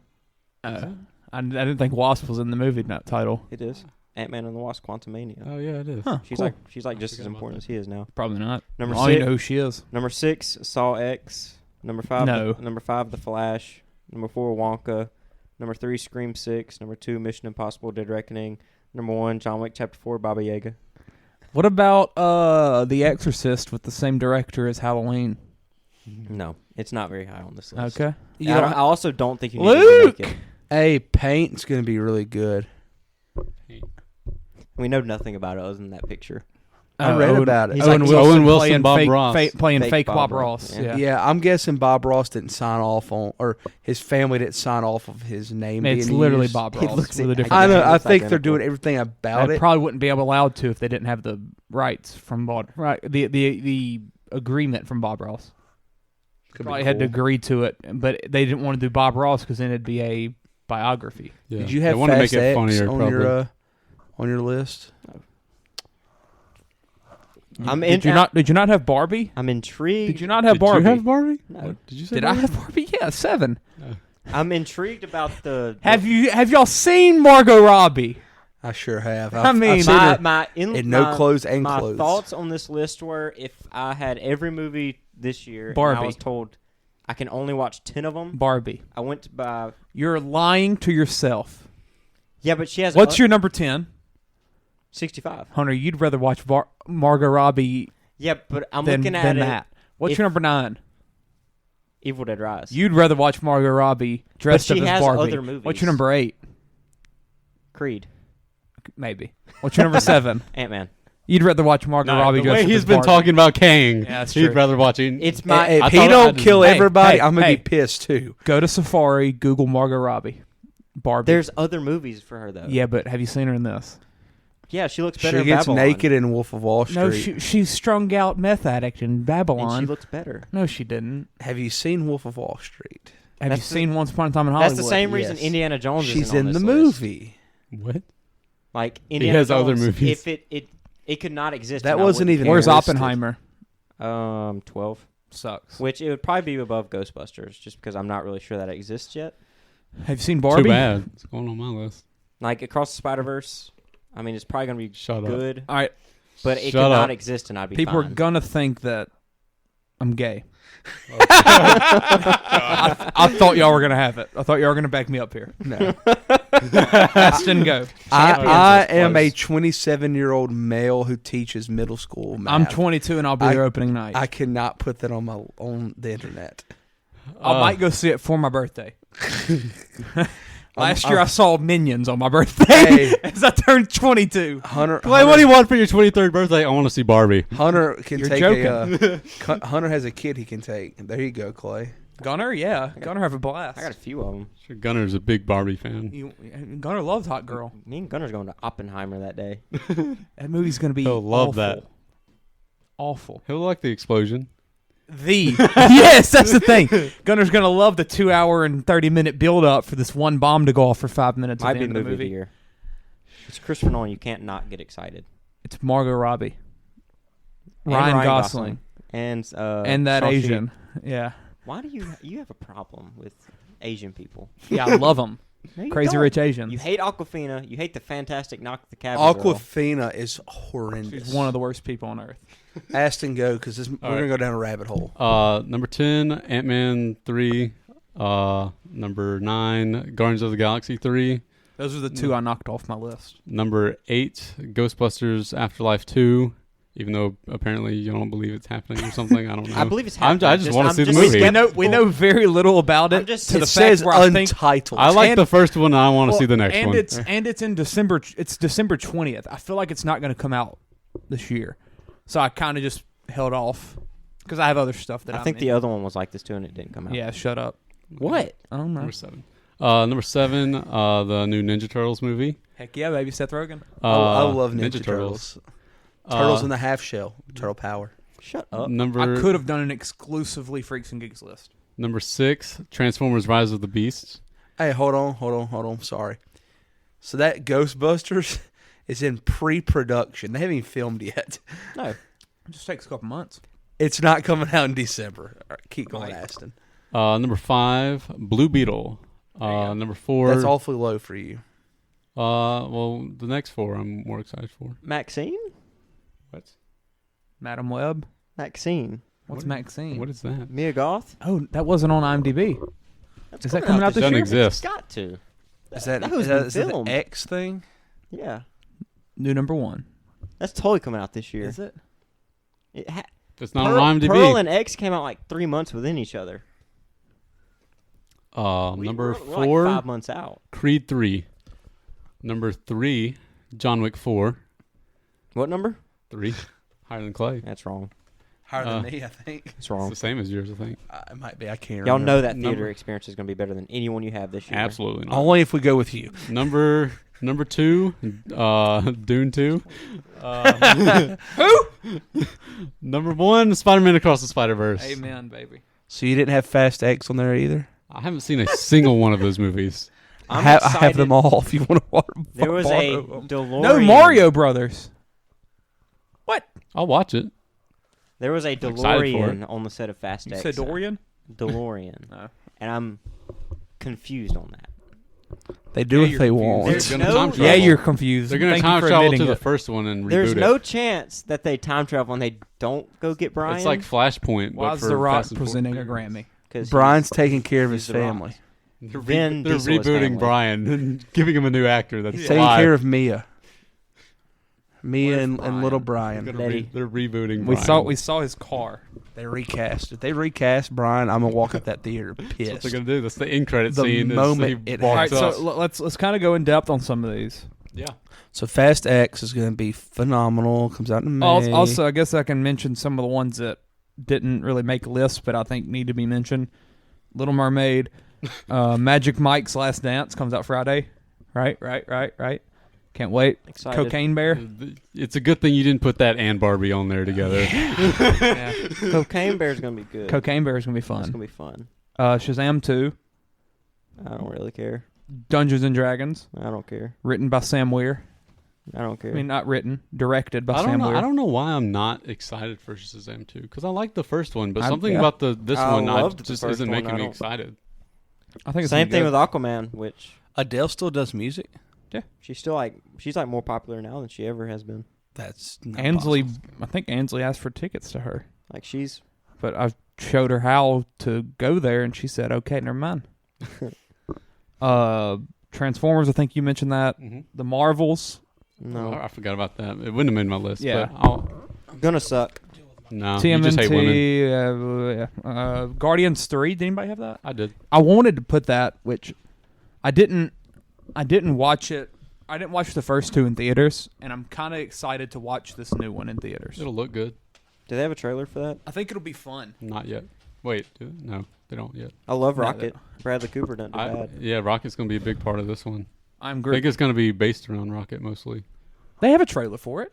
I didn't think Wasp was in the movie title. It is. Ant-Man and the Wasp: Quantumania. Oh yeah, it is. Huh, She's cool. like just as important as he is now. Probably not. Number I don't even 6. know who she is. Number 6, Saw X. Number 5, No. Number 5, The Flash. Number 4, Wonka. Number 3, Scream 6. Number 2, Mission Impossible: Dead Reckoning. Number 1, John Wick Chapter 4, Baba Yaga. What about The Exorcist with the same director as Halloween? No, it's not very high on this list. Okay. I also don't think you need to remake it. Hey, Paint's going to be really good. We know nothing about it other than that picture. I read about it. He's Owen like- Wilson, Owen Wilson, playing Bob fake, Ross. playing Fake fake Bob Bob Ross, Ross. yeah. Yeah, I'm guessing Bob Ross didn't sign off on, or his family didn't sign off of his name. It's being literally used. Bob He Ross looks with a it- different. I know. He I looks think they're identical. doing everything about They it. probably wouldn't be allowed to if they didn't have the rights from Bob. Right, the agreement from Bob Ross. Could be Probably had to cool. agree to it, but they didn't want to do Bob Ross because then it'd be a biography. Yeah. Did you They have want to Fast make it X funnier, on probably. your list? Did you not have Barbie? I'm intrigued. Did you not have Did Barbie? you have Barbie? No. What, did you say Did I Barbie? have Barbie? Yeah, 7. I'm intrigued about the. Have y'all seen Margot Robbie? I sure have. I mean, I've seen her in no my- clothes and my clothes. thoughts on this list were if I had every movie this year, and Barbie. I was told I can only watch 10 of them. Barbie. I went to buy. You're lying to yourself. Yeah, but she has. What's your number 10? 65? Hunter, you'd rather watch Margot Robbie Yeah, but I'm than, looking at than it. that. What's if- your number 9? Evil Dead Rise. You'd rather watch Margot Robbie dressed But she up as has Barbie. other movies. What's your number 8? Creed. Maybe. What's your number 7? Ant-Man. You'd rather watch Margot Robbie the dressed way up he's as been Barbie. talking about Kang, Yeah, that's he'd true. rather watching. It's my. If I he thought I don't did- kill Hey, everybody, hey, I'm gonna hey. be pissed too. Go to Safari, Google Margot Robbie. Barbie. There's other movies for her though. Yeah, but have you seen her in this? Yeah, she looks better. She in gets Babylon. naked in Wolf of Wall Street. No, she's strung out meth addict in Babylon. and she looks better. No, she didn't. Have you seen Wolf of Wall Street? Have That's you seen Once Upon a Time in Hollywood? That's the same reason Yes. Indiana Jones She's isn't on in this the list. movie. What? Like Indiana has Jones, other movies. If it could not exist. That and I wasn't wouldn't even care. Where's listed. Oppenheimer? 12. Sucks. Which it would probably be above Ghostbusters, just because I'm not really sure that it exists yet. Have you seen Barbie? Too bad. It's going on my list. Like Across the Spider-Verse, I mean, it's probably gonna be Shut up. good, All right. but it Shut could not up. exist, and I'd be People are fine. gonna think that I'm gay. I thought y'all were gonna have it. I thought y'all were gonna back me up here. No. Aston, go. I was am a close. 27-year-old male who teaches middle school math. I'm 22 and I'll be there opening night. I cannot put that on the internet. I might go see it for my birthday. Last year I saw Minions on my birthday Hey. as I turned 22. Hunter, Clay, what do you want for your 23rd birthday? I want to see Barbie. Hunter can You're take joking. Hunter has a kid he can take. There you go, Clay. Gunner, yeah. Gunner have a blast. I got a few of them. Sure, Gunner's a big Barbie fan. Gunner loves Hot Girl. Me and Gunner's going to Oppenheimer that day. That movie's going to be He'll love awful. that. Awful. He'll like the explosion. Yes, that's the thing. Gunner's going to love the 2 hour and 30-minute build-up for this one bomb to go off for 5 minutes Might at the be end the of the movie of the movie. year. It's Christopher Nolan. You can't not get excited. It's Margot Robbie. And Ryan Gosling. And that Shang-Chi. Asian. Yeah. Why do you have a problem with Asian people? Yeah, I love them. No, you Crazy don't. Rich Asians. You hate Awkwafina. You hate the fantastic Knock the Cabin Girl. Aquafina is horrendous. She's one of the worst people on earth. Aston, go, because we're right. going to go down a rabbit hole. Number 10, Ant-Man 3. Number 9, Guardians of the Galaxy 3. Those are the two I knocked off my list. Number 8, Ghostbusters Afterlife 2. Even though apparently you don't believe it's happening or something, I don't know. I believe it's happening. I just want to see the just movie. We know very little about I'm it. just- to the it fact says where I think untitled. I like And- the first one, and I want to see the next and one. it's in December. It's December 20th. I feel like it's not going to come out this year, so I kind of just held off because I have other stuff that I think the other one was like this too, and it didn't come out. Yeah, shut up. What? I don't know. Number 7. Number 7, the new Ninja Turtles movie. Heck yeah, baby, Seth Rogen. I love Ninja Turtles. Turtles in the half shell. Turtle power. Shut up. Number I could have done an exclusively Freaks and Geeks list. Number 6, Transformers: Rise of the Beasts. Hey, hold on. Sorry. So that Ghostbusters is in pre-production. They haven't even filmed yet. No. It just takes a couple months. It's not coming out in December. All right, keep going, Aston. Number 5, Blue Beetle. Number 4. That's awfully low for you. Well, the next 4 I'm more excited for. Maxine? What? Madam Web. Maxine. What's Maxine? What is that? Mia Goth? Oh, that wasn't on IMDb. Is that coming out this Doesn't year? exist. It's got to. Is that That was is that filmed. the X thing? Yeah. New number 1. That's totally coming out this year. Is it? It's not on IMDb. Pearl and X came out like 3 months within each other. Number We're 4, like 5 months out. Creed 3. Number 3, John Wick 4. What number? 3. Higher than Clay. That's wrong. Higher than me, I think. It's wrong. It's the same as yours, I think. It might be. I can't Y'all remember. know that theater experience is going to be better than anyone you have this year. Absolutely not. Only if we go with you. Number 2, Dune 2. Who? Number 1, Spider-Man Across the Spider-Verse. Amen, baby. So you didn't have Fast X on there either? I haven't seen a single one of those movies. I have them all if you want to There was a borrow them. DeLorean. No Mario Brothers. What? I'll watch it. There was a excited for DeLorean it. on the set of Fast You X. said Dorian? DeLorean. No. And I'm confused on that. They do what they want. There's They're gonna no- time travel. Yeah, you're confused. They're going to Thank you time for travel admitting to the it. first one and There's reboot no it. chance that they time travel and they don't go get Brian. It's like Flashpoint. Why but is for The Rock Fast and presenting a Furious. Grammy? 'Cause Brian's he's- taking care of he's his The Rock. family. They're, Vin they're Diesel is rebooting family. Brian and giving him a new actor. That's He's taking live. care of Mia. Mia Where's and Brian? little They're, Brian. gonna Betty. they're rebooting We Brian. saw his car. They recast. If they recast Brian, I'm gonna walk up that theater That's what pissed. they're going to do. That's the end credit The scene. moment is it he All right, walks so up. let's kind of go in depth on some of these. Yeah. So Fast X is gonna be phenomenal. Comes out in May. Also, I guess I can mention some of the ones that didn't really make lists, but I think need to be mentioned. Little Mermaid, Magic Mike's Last Dance comes out Friday. Right. Can't wait. Excited. Cocaine Bear. It's a good thing you didn't put that and Barbie on there together. Yeah. Cocaine Bear's going to be good. Cocaine Bear is gonna be It's fun. going to be fun. Shazam 2, I don't really care. Dungeons and Dragons, I don't care. written by Sam Weir. I don't care. I mean, not written, directed by I Sam don't know. Weir. I don't know why I'm not excited for Shazam 2 because I like the first one, but something yeah. about this I one loved the just first isn't one. making I me don't- excited. I think it's Same gonna be thing good. with Aquaman, which Adele still does music. she's like more popular now than she ever has been. That's not Ansley. possible. I think Ansley asked for tickets to her, Like she's but I showed her how to go there, and she said, "Okay, never mind." Transformers. I think you mentioned that. Mhm. The Marvels. no I forgot about that. It wouldn't have made my list. Yeah. But gonna suck. no, you just hate women. TMNT. Guardians 3. Did anybody have that? I did. I wanted to put that, which I didn't. I didn't watch it. I didn't watch the first two in theaters, and I'm kind of excited to watch this new one in theaters. It'll look good. Do they have a trailer for that? I think it'll be fun. Not yet. Wait, no, they don't yet. I love No, Rocket. Bradley Cooper doesn't do bad. Yeah, Rocket's going to be a big part of this one. I'm I great. think it's going to be based around Rocket mostly. They have a trailer for it.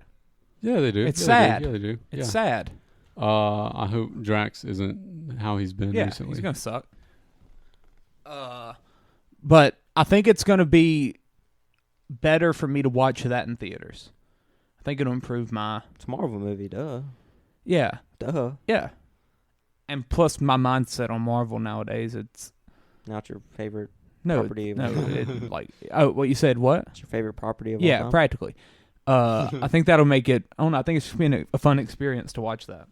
Yeah, they do. It's Yeah, sad. They do. It's sad. I hope Drax isn't how he's been Yeah, recently. he's gonna suck. But I think it's gonna be better for me to watch that in theaters. I think it'll improve my It's a Marvel movie, duh. yeah. Duh. And plus my mindset on Marvel nowadays, it's Not your favorite no, property of no, all time. it, like what you said. What? It's your favorite property of all Yeah, time. practically. I think that'll make it. I don't know. I think it's been a fun experience to watch that.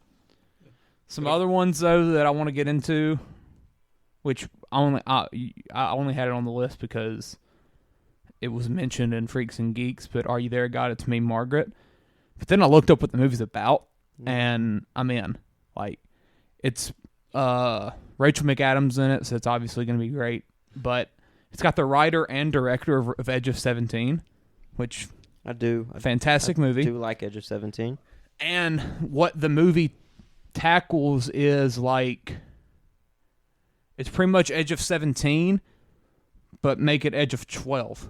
Some other ones though that I want to get into, which I only had it on the list because it was mentioned in Freaks and Geeks. But Are You There, God? It's Me, Margaret. But then I looked up what the movie's about, and I'm in. Like, it's Rachel McAdams in it, so it's obviously going to be great. But it's got the writer and director of Edge of 17, which I do. fantastic movie. I do like Edge of 17. And what the movie tackles is like, it's pretty much Edge of 17, but make it Edge of 12.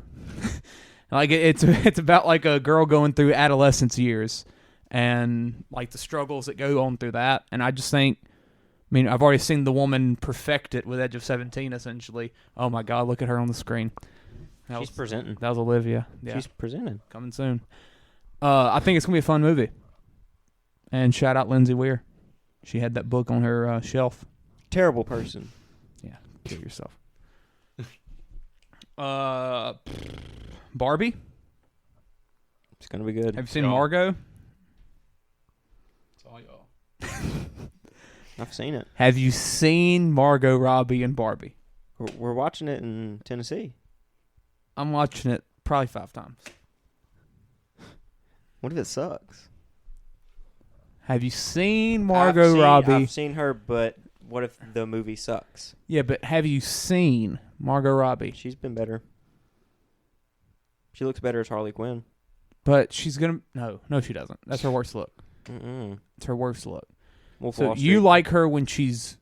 Like it's about like a girl going through adolescence years and like the struggles that go on through that. And I just think, I mean, I've already seen the woman perfect it with Edge of 17. Essentially, oh my God, look at her on the screen. She's presenting. That was Olivia. Yeah, She's presenting. coming soon. I think it's gonna be a fun movie. And shout out Lindsay Weir. She had that book on her shelf. Terrible person. Yeah, kill yourself. Barbie. It's gonna be good. Have you seen Yeah. Margot? It's all y'all. I've seen it. Have you seen Margot Robbie and Barbie? We're watching it in Tennessee. I'm watching it probably 5 times. What if it sucks? Have you seen Margot Robbie? I've seen her, but what if the movie sucks? Yeah, but have you seen Margot Robbie? She's been better. She looks better as Harley Quinn. But she's gonna no, she doesn't. That's her worst look. Mm-mm. It's her worst look. Wolf of So Wall you Street. like her when she's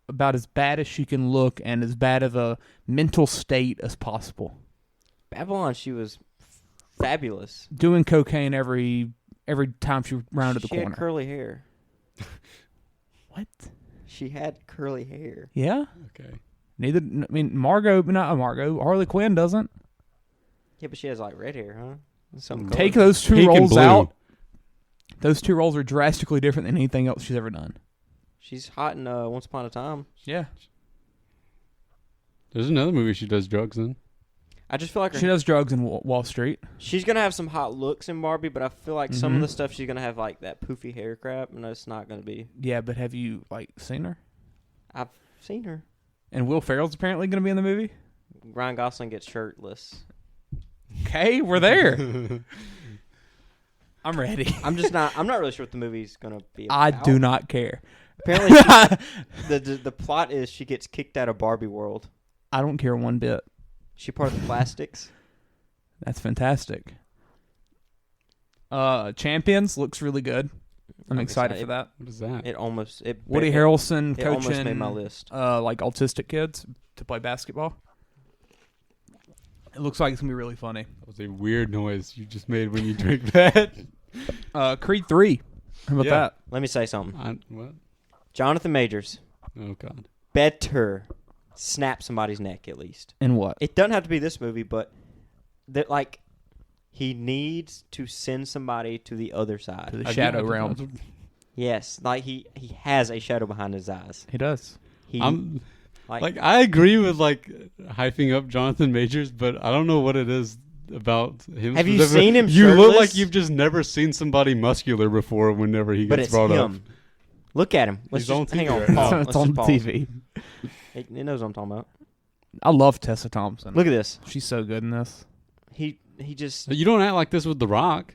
about as bad as she can look and as bad of a mental state as possible. Babylon, she was fabulous. Doing cocaine every time she rounded the She corner. had curly hair. What? She had curly hair. Yeah? Okay. Harley Quinn doesn't. Yeah, but she has like red hair, huh? Some Take color. those two Pink and roles blue. out. Those two roles are drastically different than anything else she's ever done. She's hot in Once Upon a Time. Yeah. There's another movie she does drugs in. I just feel like She does drugs in Wall Street. she's gonna have some hot looks in Barbie, but I feel like some of Mhm. the stuff she's gonna have like that poofy hair crap, and it's not gonna be. Yeah, but have you seen her? I've seen her. And Will Ferrell's apparently going to be in the movie? Ryan Gosling gets shirtless. Okay, we're there. I'm ready. I'm not really sure what the movie's gonna be about. I do not care. Apparently, the plot is she gets kicked out of Barbie World. I don't care one bit. She part of the plastics. That's fantastic. Champions looks really good. I'm excited for that. What is that? Woody Harrelson it almost coaching made my list. Like autistic kids to play basketball. It looks like it's gonna be really funny. That was a weird noise you just made when you drank that. Creed 3. How about that? Let me say something. What? Jonathan Majors. Oh God. Better snap somebody's neck at least. In what? It doesn't have to be this movie, but that like he needs to send somebody to the other side. To the shadow realm. Yes, like he has a shadow behind his eyes. He does. I'm like I agree with like hyping up Jonathan Majors, but I don't know what it is about him. Have you seen him You look shirtless? like you've just never seen somebody muscular before. Whenever he but gets it's brought him. up, Look at him. Let's He's on just hang TV on. right now. Pause. It's Let's on just pause. TV. It knows what I'm talking about. I love Tessa Thompson. Look at this. She's so good in this. He just you don't act like this with The Rock.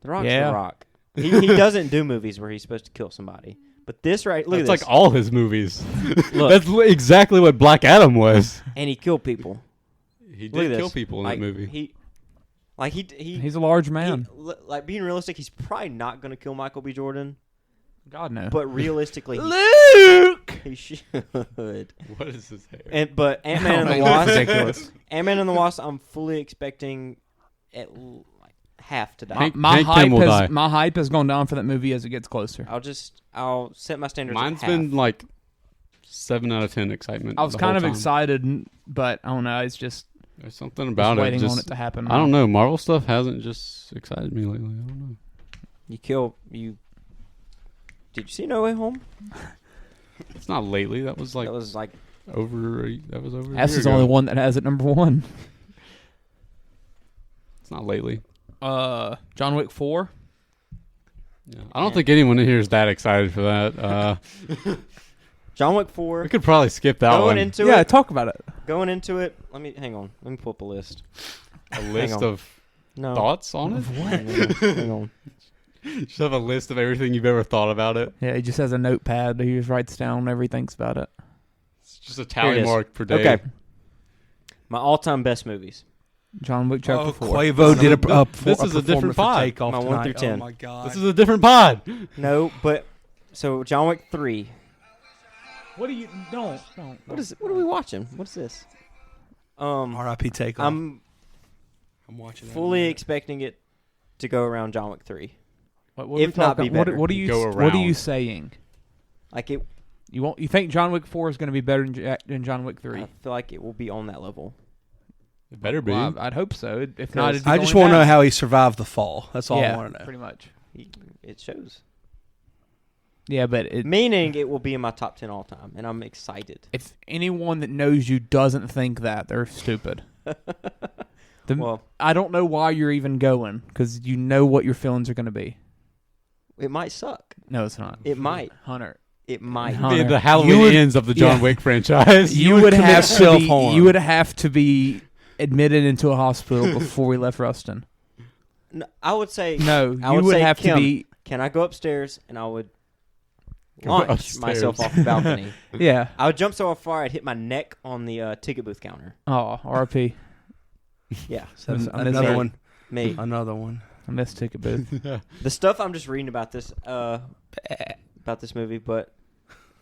The Rock's Yeah. The Rock. He doesn't do movies where he's supposed to kill somebody. But this right, look That's at this. like all his movies. Look. That's exactly what Black Adam was. And he killed people. He Look at did kill this. people in Like, that movie. He's a large man. Like being realistic, he's probably not going to kill Michael B. Jordan. God no. But realistically, Luke, he should. What is his hair? But Ant-Man and the That's Wasp, ridiculous. Ant-Man and the Wasp, I'm fully expecting like half to die. Hank- my Hank hype Pym will has die. my hype has gone down for that movie as it gets closer. I'll set my standards. Mine's at half. been like 7 out of 10 excitement. I was the kind whole of time. excited, but I don't know. It's just There's something about it. waiting Just, on it to happen. I don't know. Marvel stuff hasn't just excited me lately. I don't know. you. Did you see No Way Home? It's not lately. That was like That was like over. That was over. S a year is the only ago. one that has it number 1. It's not lately. John Wick 4. Yeah. I don't think anyone in here is that excited for that. John Wick 4. We could probably skip that Going one. into Yeah, it. talk about it. Going into it. Hang on. Let me pull up a list. A list on. of No. thoughts on it. Hang on. Just have a list of everything you've ever thought about it. Yeah, he just has a notepad. He just writes down whenever he thinks about it. It's just a Here it tally is. mark per day. Okay. My all-time best movies. John Wick Chapter 4. Quavo did This is a different pod. Takeoff My 1 tonight. through 10. Oh my god! This is a different pod. No, but so John Wick 3. What do you don't? What are we watching? What's this? R.I.P. Takeoff. I'm watching that fully in a minute. expecting it to go around John Wick 3. What If not be better. What are you? Go What are you around. saying? Like it, You think John Wick 4 is going to be better than John Wick 3? I feel like it will be on that level. It better be. Well, I'd hope so. If not, it'd be I just going want to know down. how he survived the fall. That's all Yeah, I want to know. pretty much. It shows. Yeah, but Meaning it will be in my top 10 all time, and I'm excited. if anyone that knows you doesn't think that, they're stupid. Well, I don't know why you're even going, because you know what your feelings are going to be. it might suck. No, it's not. It might. Hunter. It might. Hunter. The Halloween You would- ends of the John yeah. Wick franchise. You would commit have to be, self-harm. you would have to be admitted into a hospital before we left Ruston. No, I would say No, I you would say, have Kim, to be. Can I go upstairs? And I would Go launch upstairs. myself off the balcony. Yeah. I would jump so far I'd hit my neck on the ticket booth counter. Oh, RP. Yeah, I'm Another missing- one. me. Another one. I missed Ticket Booth. The stuff I'm just reading about this movie, but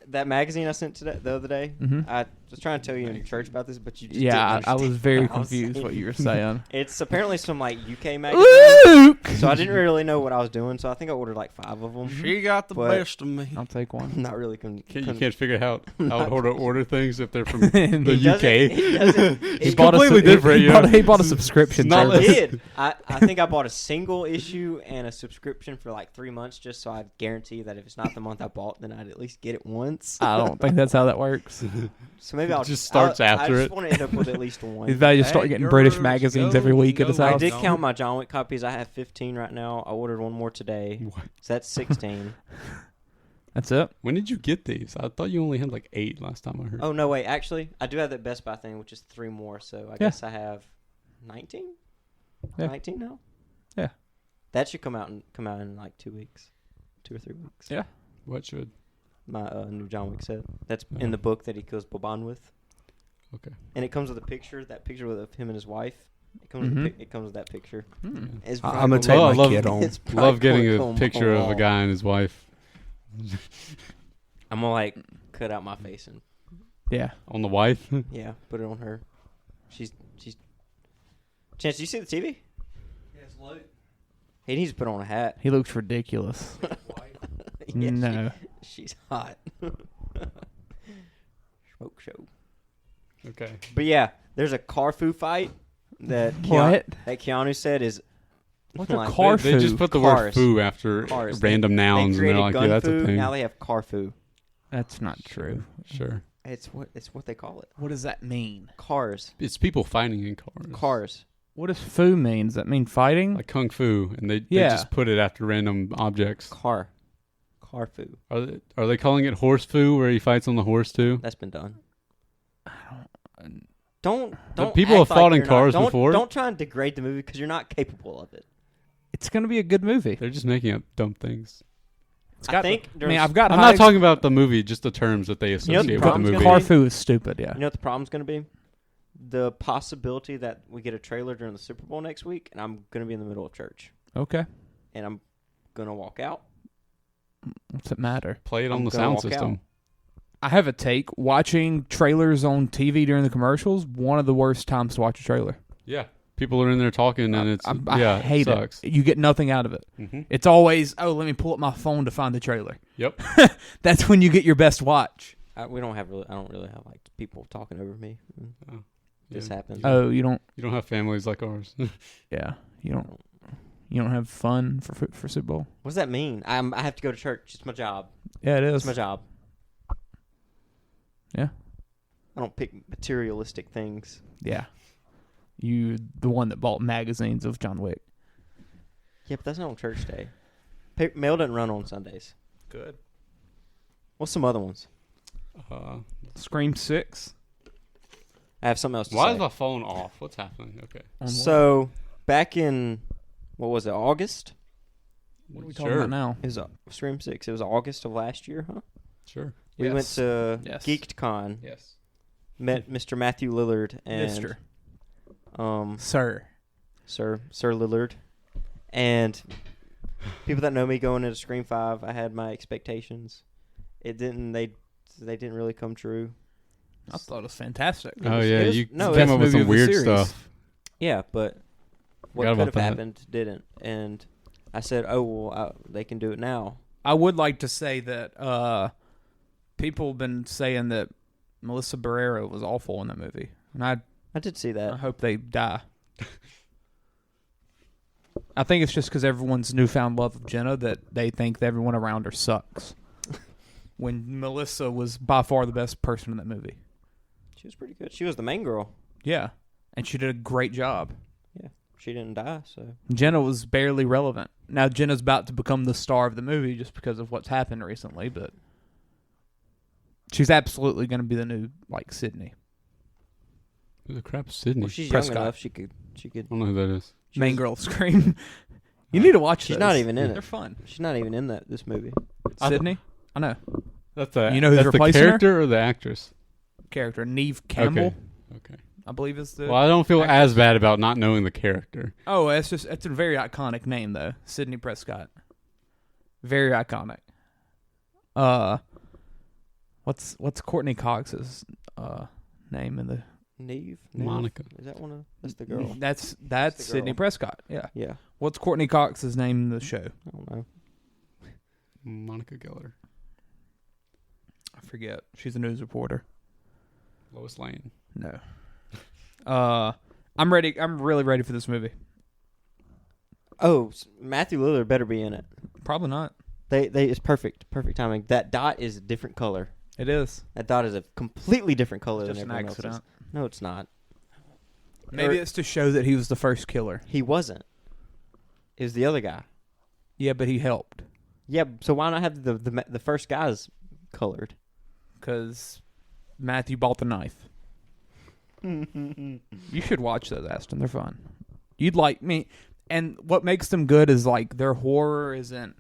that magazine I sent the other day, I was trying to tell you in church about this, but you just didn't I was understand very what I was confused saying. what you were saying. It's apparently some like UK magazine, so I didn't really know what I was doing. So I think I ordered like 5 of them. She got the But- best of me. I'll take one. I'm not really You can't figure out how to order things if they're from the It UK. doesn't. It's It completely different. He bought a subscription Not service. I did. I think I bought a single issue and a subscription for like 3 months, just so I'd guarantee that if it's not the month I bought, then I'd at least get it once. I don't think that's how that works. So maybe I'll just starts after I just it. want to end up with at least one. He's about to just start Hey, getting British girls, magazines go, every week at his go. I house. did count my John Wick copies. I have 15 right now. I ordered one more today, so that's 16. That's it. When did you get these? I thought you only had like 8 last time I heard. Oh no, wait. Actually, I do have that Best Buy thing, which is 3 more. So I guess I have 19. Yeah. 19 now. Yeah. That should come out in like 2 weeks, 2 or 3 weeks. Yeah. What should? My new John Wick set. That's in the book that he kills Boban with. Okay. And it comes with a picture. That picture of him and his wife. It comes. With it comes with that picture. It's I'm gonna probably take going- my love- kid home. it's probably Love getting going a on picture the of a wall. guy and his wife I'm gonna like cut out my face and Yeah. on the wife. yeah, put it on her. She's. Chance, do you see the TV? Yes, Luke. He needs to put on a hat. He looks ridiculous. Yeah, No. she's hot. Smoke show. Okay. But yeah, there's a Carfu fight that What? that Keanu said is What's a like, car They just put the word Cars. "foo" after Cars. random nouns, They and they're created like, "Yeah, that's a Gunfu, thing." now they have Carfu. That's not true. Sure. It's what they call it. What does that mean? Cars. It's people fighting in cars. Cars. What does foo mean? Does that mean fighting? Like kung fu, and they Yeah. just put it after random objects. Carfu. Are they calling it horse foo, where he fights on the horse too? That's been done. don't. Don't. People act have fought like in you're cars not, before. Don't try and degrade the movie because you're not capable of it. It's gonna be a good movie. They're just making up dumb things. I think. I mean, I've got. I'm high not talking about the movie, just the terms that they know associate the with the problem's movie. gonna be? Carfu is stupid. Yeah. You know what the problem's going to be? The possibility that we get a trailer during the Super Bowl next week, and I'm going to be in the middle of church, Okay. and I'm going to walk out. What's it matter? Play it on I'm the gonna sound walk system. I have a take. Watching trailers on TV during the commercials, one of the worst times to watch a trailer. Yeah. People are in there talking, and it's I hate it sucks. it. You get nothing out of it. Mm-hmm. It's always, let me pull up my phone to find the trailer. Yep. That's when you get your best watch. I don't really have like people talking over me. Oh, This yeah. happens. Oh, you don't. You don't have families like ours. Yeah, you don't. You don't have fun for Super Bowl. What does that mean? I have to go to church. It's my job. Yeah, it It's is. my job. Yeah. I don't pick materialistic things. Yeah. You, the one that bought magazines of John Wick. Yeah, but that's not on church day. Mail doesn't run on Sundays. Good. What's some other ones? Scream 6. I have something else to Why say. is my phone off? What's happening? Okay. So, back in, what was it, August? What are we talking about now? It was Scream 6. It was August of last year, huh? Sure. We went Yes. to Yes. GeekedCon. Yes. Met Mr. Matthew Lillard and Mr. Sir Lillard, and people that know me going into Scream 5, I had my expectations. It didn't. They didn't really come true. I thought it was fantastic. Oh yeah, it was- you no, came it's up with movie some of the weird series. stuff. Yeah, but what Forgot could have about that. happened didn't. And I said, "Oh well, they can do it now." I would like to say that people have been saying that Melissa Barrera was awful in that movie, and I did see that. I hope they die. I think it's just because everyone's newfound love of Jenna that they think that everyone around her sucks. When Melissa was by far the best person in that movie. She was pretty good. She was the main girl. Yeah, and she did a great job. Yeah, she didn't die, so Jenna was barely relevant. Now Jenna's about to become the star of the movie just because of what's happened recently, but she's absolutely going to be the new Sydney. Who the crap is Sydney? well, she's Prescott. young enough. She could. I don't know who that is. Main girl Scream. You need to watch She's those. not even in it. They're fun. She's not even in this movie. Sydney? I know. That's the You know who's that's the replacing her? character or the actress? Character Neve Campbell. Okay. I believe is the. Well, I don't feel actress. as bad about not knowing the character. Oh, it's a very iconic name though, Sidney Prescott. Very iconic. What's Courtney Cox's name in the Neve? Monica. Is that one of? That's the girl. That's the Sidney girl. Prescott. Yeah. Yeah. What's Courtney Cox's name in the show? I don't know. Monica Geller. I forget. She's a news reporter. Lois Lane. No. I'm ready. I'm really ready for this movie. Oh, Matthew Lillard better be in it. Probably not. They it's perfect timing. That dot is a different color. It is. That dot is a completely different color Just than an everyone else's. accident. No, it's not. Maybe Or- it's to show that he was the first killer. He wasn't. It was the other guy. Yeah, but he helped. Yeah, so why not have the first guy's colored? Because Matthew bought the knife. You should watch those, Aston. They're fun. You'd like me. And what makes them good is like their horror isn't.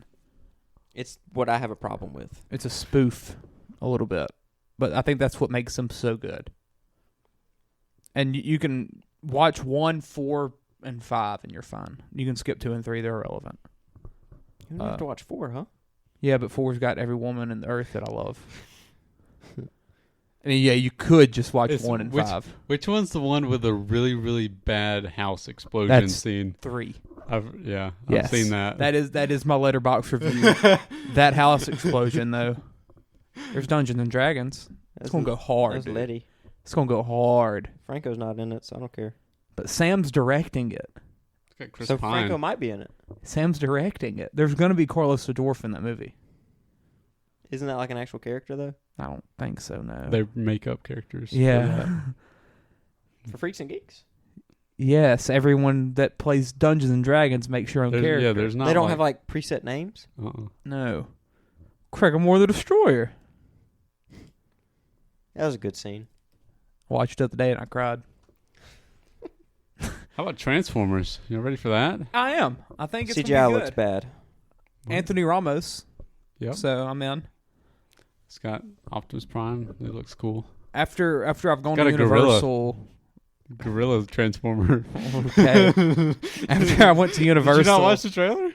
It's what I have a problem with. It's a spoof a little bit. But I think that's what makes them so good. And you can watch 1, 4, and 5 and you're fine. You can skip 2 and 3. They're irrelevant. You don't have to watch 4, huh? Yeah, but 4's got every woman in the earth that I love. I mean, yeah, you could just watch 1 and 5. Which one's the one with the really, really bad house explosion scene? 3. I've seen that. That is my letterbox review. That house explosion, though. There's Dungeons and Dragons. It's gonna go hard. That's dude. Letty. It's gonna go hard. Franco's not in it, so I don't care. But Sam's directing it. It's got Chris So Pine. Franco might be in it. Sam's directing it. There's gonna be Carlos the Dwarf in that movie. Isn't that like an actual character though? I don't think so. No. They're makeup characters. for Yeah. that. For Freaks and Geeks? Yes, everyone that plays Dungeons and Dragons makes your own character. Yeah, there's not. They don't have like preset names? No. Craigamore the Destroyer. That was a good scene. Watched it the other day and I cried. How about Transformers? You ready for that? I am. I think it's CGI gonna be looks good. bad. Anthony Ramos. Yep. So I'm in. It's got Optimus Prime. It looks cool. After I've gone got to a gorilla. Universal. Gorilla Transformer. Okay. After I went to Universal. Did you not watch the trailer?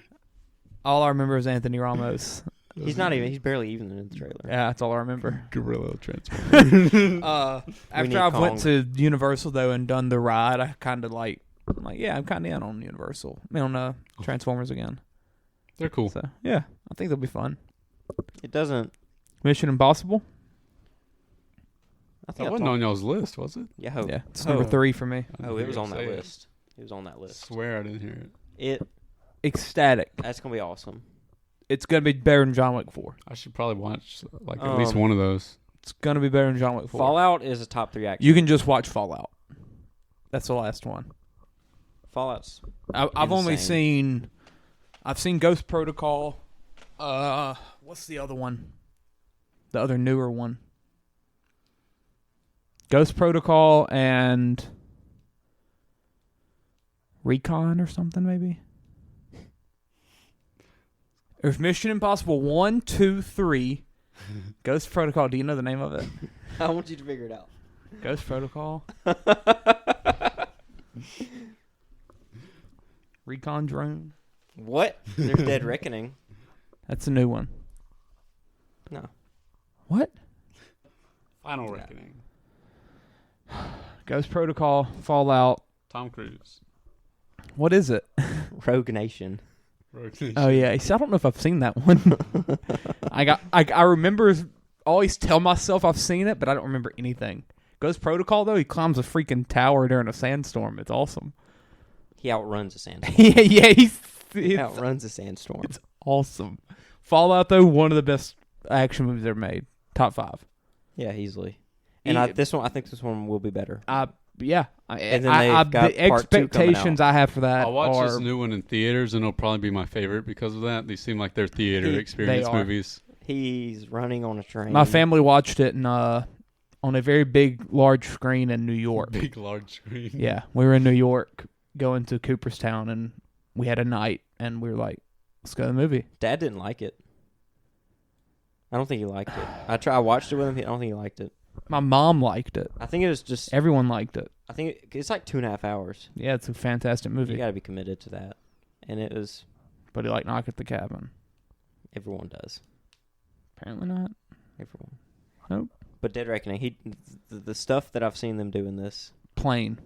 All I remember is Anthony Ramos. He's barely even in the trailer. Yeah, that's all I remember. Gorilla Transformer. After I went to Universal though and done the ride, I kind of I'm kind of in on Universal. I mean, on Transformers again. They're cool. So yeah, I think they'll be fun. It doesn't. Mission Impossible. I think That wasn't on y'all's list, was it? Yeah. Yeah, it's number 3 for me. Oh, it was on that list. It was on that list. Swear I didn't hear it. Ecstatic. That's gonna be awesome. It's gonna be better than John Wick 4. I should probably watch like at least one of those. It's gonna be better than John Wick 4. Fallout is a top 3 action. You can just watch Fallout. That's the last one. Fallout's. I've only seen. I've seen Ghost Protocol. What's the other one? The other newer one. Ghost Protocol and Recon or something maybe. There's Mission Impossible 1, 2, 3. Ghost Protocol. Do you know the name of it? I want you to figure it out. Ghost Protocol. Recon Drone. What? There's Dead Reckoning. That's a new one. No. What? Final Reckoning. Ghost Protocol, Fallout. Tom Cruise. What is it? Rogue Nation. Oh yeah, see, I don't know if I've seen that one. I remember always tell myself I've seen it, but I don't remember anything. Ghost Protocol though, he climbs a freaking tower during a sandstorm. It's awesome. He outruns a sandstorm. yeah, he outruns a sandstorm. It's awesome. Fallout though, one of the best action movies ever made. Top 5. Yeah, easily. And I think this one will be better. Yeah. And then they've got the part 2 coming expectations out. I have for that I'll watch are this new one in theaters, and it'll probably be my favorite because of that. They seem like they're theater experience they are. movies. He's running on a train. My family watched it on a very big, large screen in New York. Big, large screen. Yeah, we were in New York going to Cooperstown, and we had a night, and we were like, let's go to the movie. Dad didn't like it. I don't think he liked it. I watched it with him. I don't think he liked it. My mom liked it. I think it was just Everyone liked it. I think it's like 2.5 hours. Yeah, it's a fantastic movie. You got to be committed to that. And it was. But he like Knock at the Cabin. Everyone does. Apparently not. Everyone. Nope. But Dead Reckoning, the stuff that I've seen them do in this. Plane.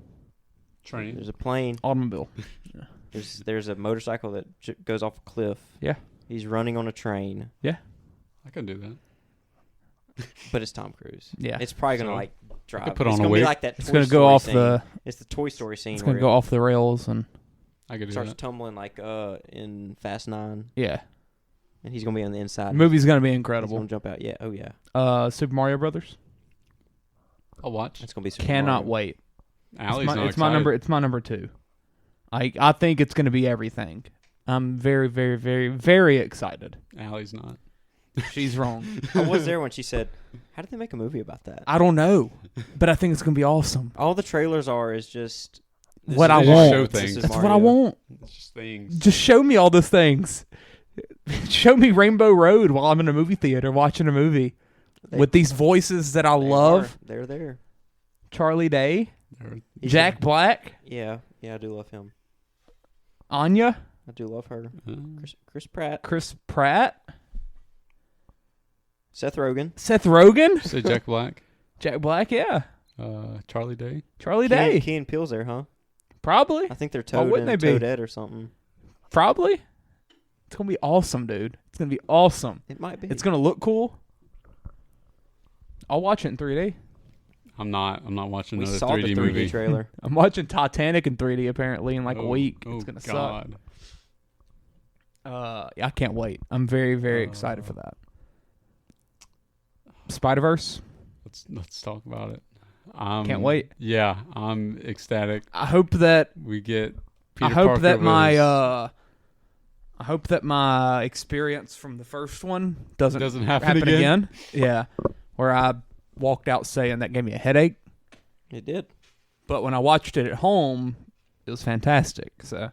Train. There's a plane. Automobile. There's a motorcycle that goes off a cliff. Yeah. He's running on a train. Yeah. I can do that. But it's Tom Cruise. Yeah. It's probably gonna like drive. I could put it's on a gonna be wig. like that. It's Toy gonna go Story off scene. the. It's the Toy Story scene. It's gonna where go off the rails and. I could do starts that. tumbling like in Fast 9. Yeah. And he's gonna be on the inside. The movie's gonna be He's incredible. gonna jump out. Yeah. Oh yeah. Super Mario Brothers. I'll watch. It's gonna be. Super Cannot Mario. wait. Allie's not It's my excited. number. It's my number 2. I think it's gonna be everything. I'm very, very, very, very excited. Allie's not. She's wrong. I was there when she said, "How did they make a movie about that?" I don't know, but I think it's gonna be awesome. All the trailers is just What I just want. show This things. is That's what Mario. I want. It's just things. Just show me all those things. Show me Rainbow Road while I'm in a movie theater watching a movie with these voices that I love. They're there. Charlie Day, He's Jack Black, Yeah, I do love him. Anya, I do love her. Chris Pratt. Chris Pratt, Seth Rogen. Seth Rogen, Say Jack Black. Jack Black, yeah. Charlie Day. Charlie Day. Key and Peele's there, huh? Probably. I think they're Why wouldn't they be? Toadette or something. Probably. It's going to be awesome, dude. It's going to be awesome. It might be. It's going to look cool. I'll watch it in 3D. I'm not watching We another saw 3D, the 3D movie. trailer. I'm watching Titanic in 3D apparently in like a week. Oh, It's going to God. suck. I can't wait. I'm very, very excited for that. Spider-Verse. Let's talk about it. Can't wait. Yeah, I'm ecstatic. I hope that We get Peter I hope Parker that with my his- I hope that my experience from the first one doesn't happen again. Yeah, where I walked out saying that gave me a headache. It did. But when I watched it at home, it was fantastic. So,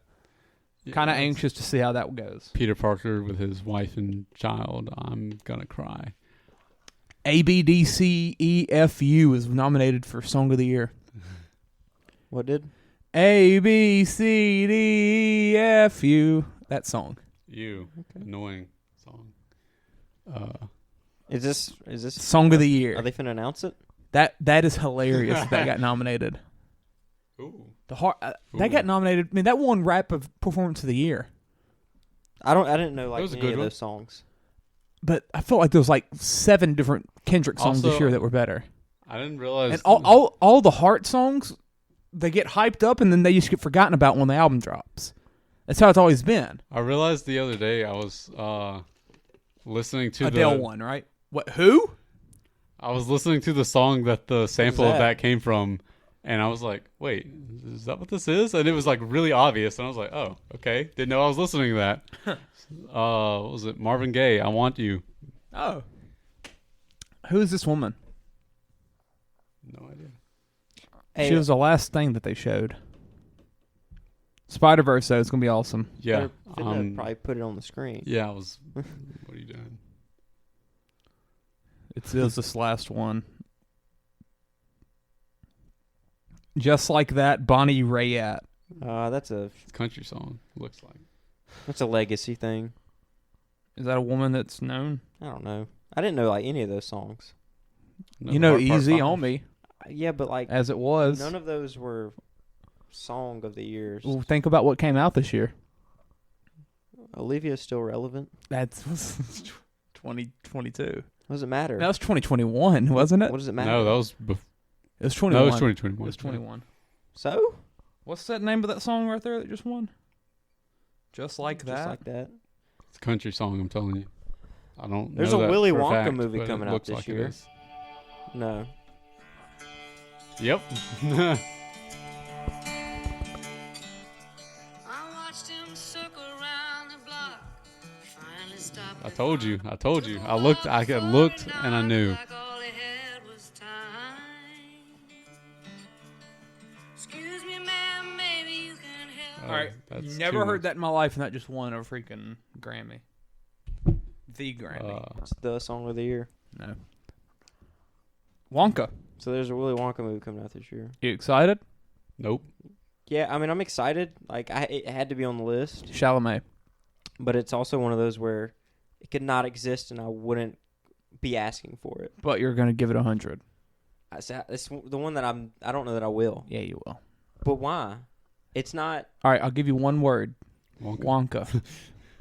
kind of it's anxious to see how that goes. Peter Parker with his wife and child. I'm gonna cry. ABDCEFU is nominated for Song of the Year. What did? ABCDEFU. That song. Annoying song. Is this Song of the Year. Are they finna announce it? That is hilarious. That got nominated. Ooh. That got nominated. I mean, that won Rap of Performance of the Year. I didn't know like was a any good of one. those songs. But I felt like there was like 7 different Kendrick songs this Also, year that were better. I didn't realize. And all the Heart songs, they get hyped up and then they just get forgotten about when the album drops. That's how it's always been. I realized the other day I was listening to Adele won, right? What? Who? I was listening to the song that the sample that? of that came from, and I was like, "Wait, is that what this is?" And it was like really obvious, and I was like, "Oh, okay." Didn't know I was listening to that. What was it? Marvin Gaye, "I Want You." Oh. Who is this woman? No idea. Hey, She was the last thing that they showed. Spider-Verse, though, it's going to be awesome. Yeah, they're finna probably put it on the screen. yeah. I was. What are you doing? It was this last one. Just like that, Bonnie Raitt. That's a It's a country song. Looks like. legacy thing. Is that a woman that's known? I don't know. I didn't know like any of those songs. No, You know, Part Easy 5. on Me, Yeah, but like as it was. none of those were song of the years. Well, think about what came out this year. Olivia's still relevant. That's 2022. What does it matter? That was 2021, wasn't it? What does it matter? No, that was. It was 21. No, it was 2021. It was 21. So What's that name of that song right there that just won? Just like that. Just like that. It's a country song. I'm telling you. I don't. There's know a that Willy for a Wonka fact, movie but it coming out looks this like it year. is. No. Yep. I told you. I looked and I knew. All right. That's Never too heard much. that in my life, and that just won a freaking Grammy. The Grammy. It's the song of the year. No. Wonka. So there's a Willy Wonka movie coming out this year. You excited? Nope. Yeah, I mean, I'm excited. Like, it had to be on the list. Chalamet. But it's also one of those where it could not exist and I wouldn't be asking for it. But you're going to give it 100. It's the one that I don't know that I will. Yeah, you will. But why? It's not. All right, I'll give you one word. Wonka.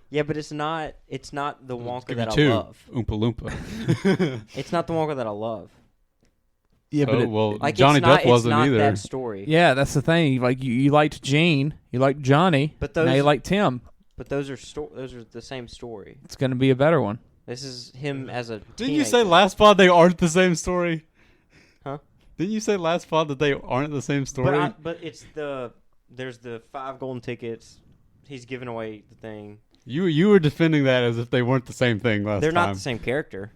Yeah, but it's not the Wonka that I two. love. Oompa Loompa. It's not the Wonka that I love. Yeah, but like Johnny Depp wasn't it's not either. That story. Yeah, that's the thing. Like you liked Gene, you liked Johnny, but now you like Tim. But those are the same story. It's going to be a better one. This is him as a. Didn't you say last pod they aren't the same story? Huh? Didn't you say last pod that they aren't the same story? But it's there's the 5 golden tickets. He's giving away the thing. You were defending that as if they weren't the same thing last time. They're not the same character.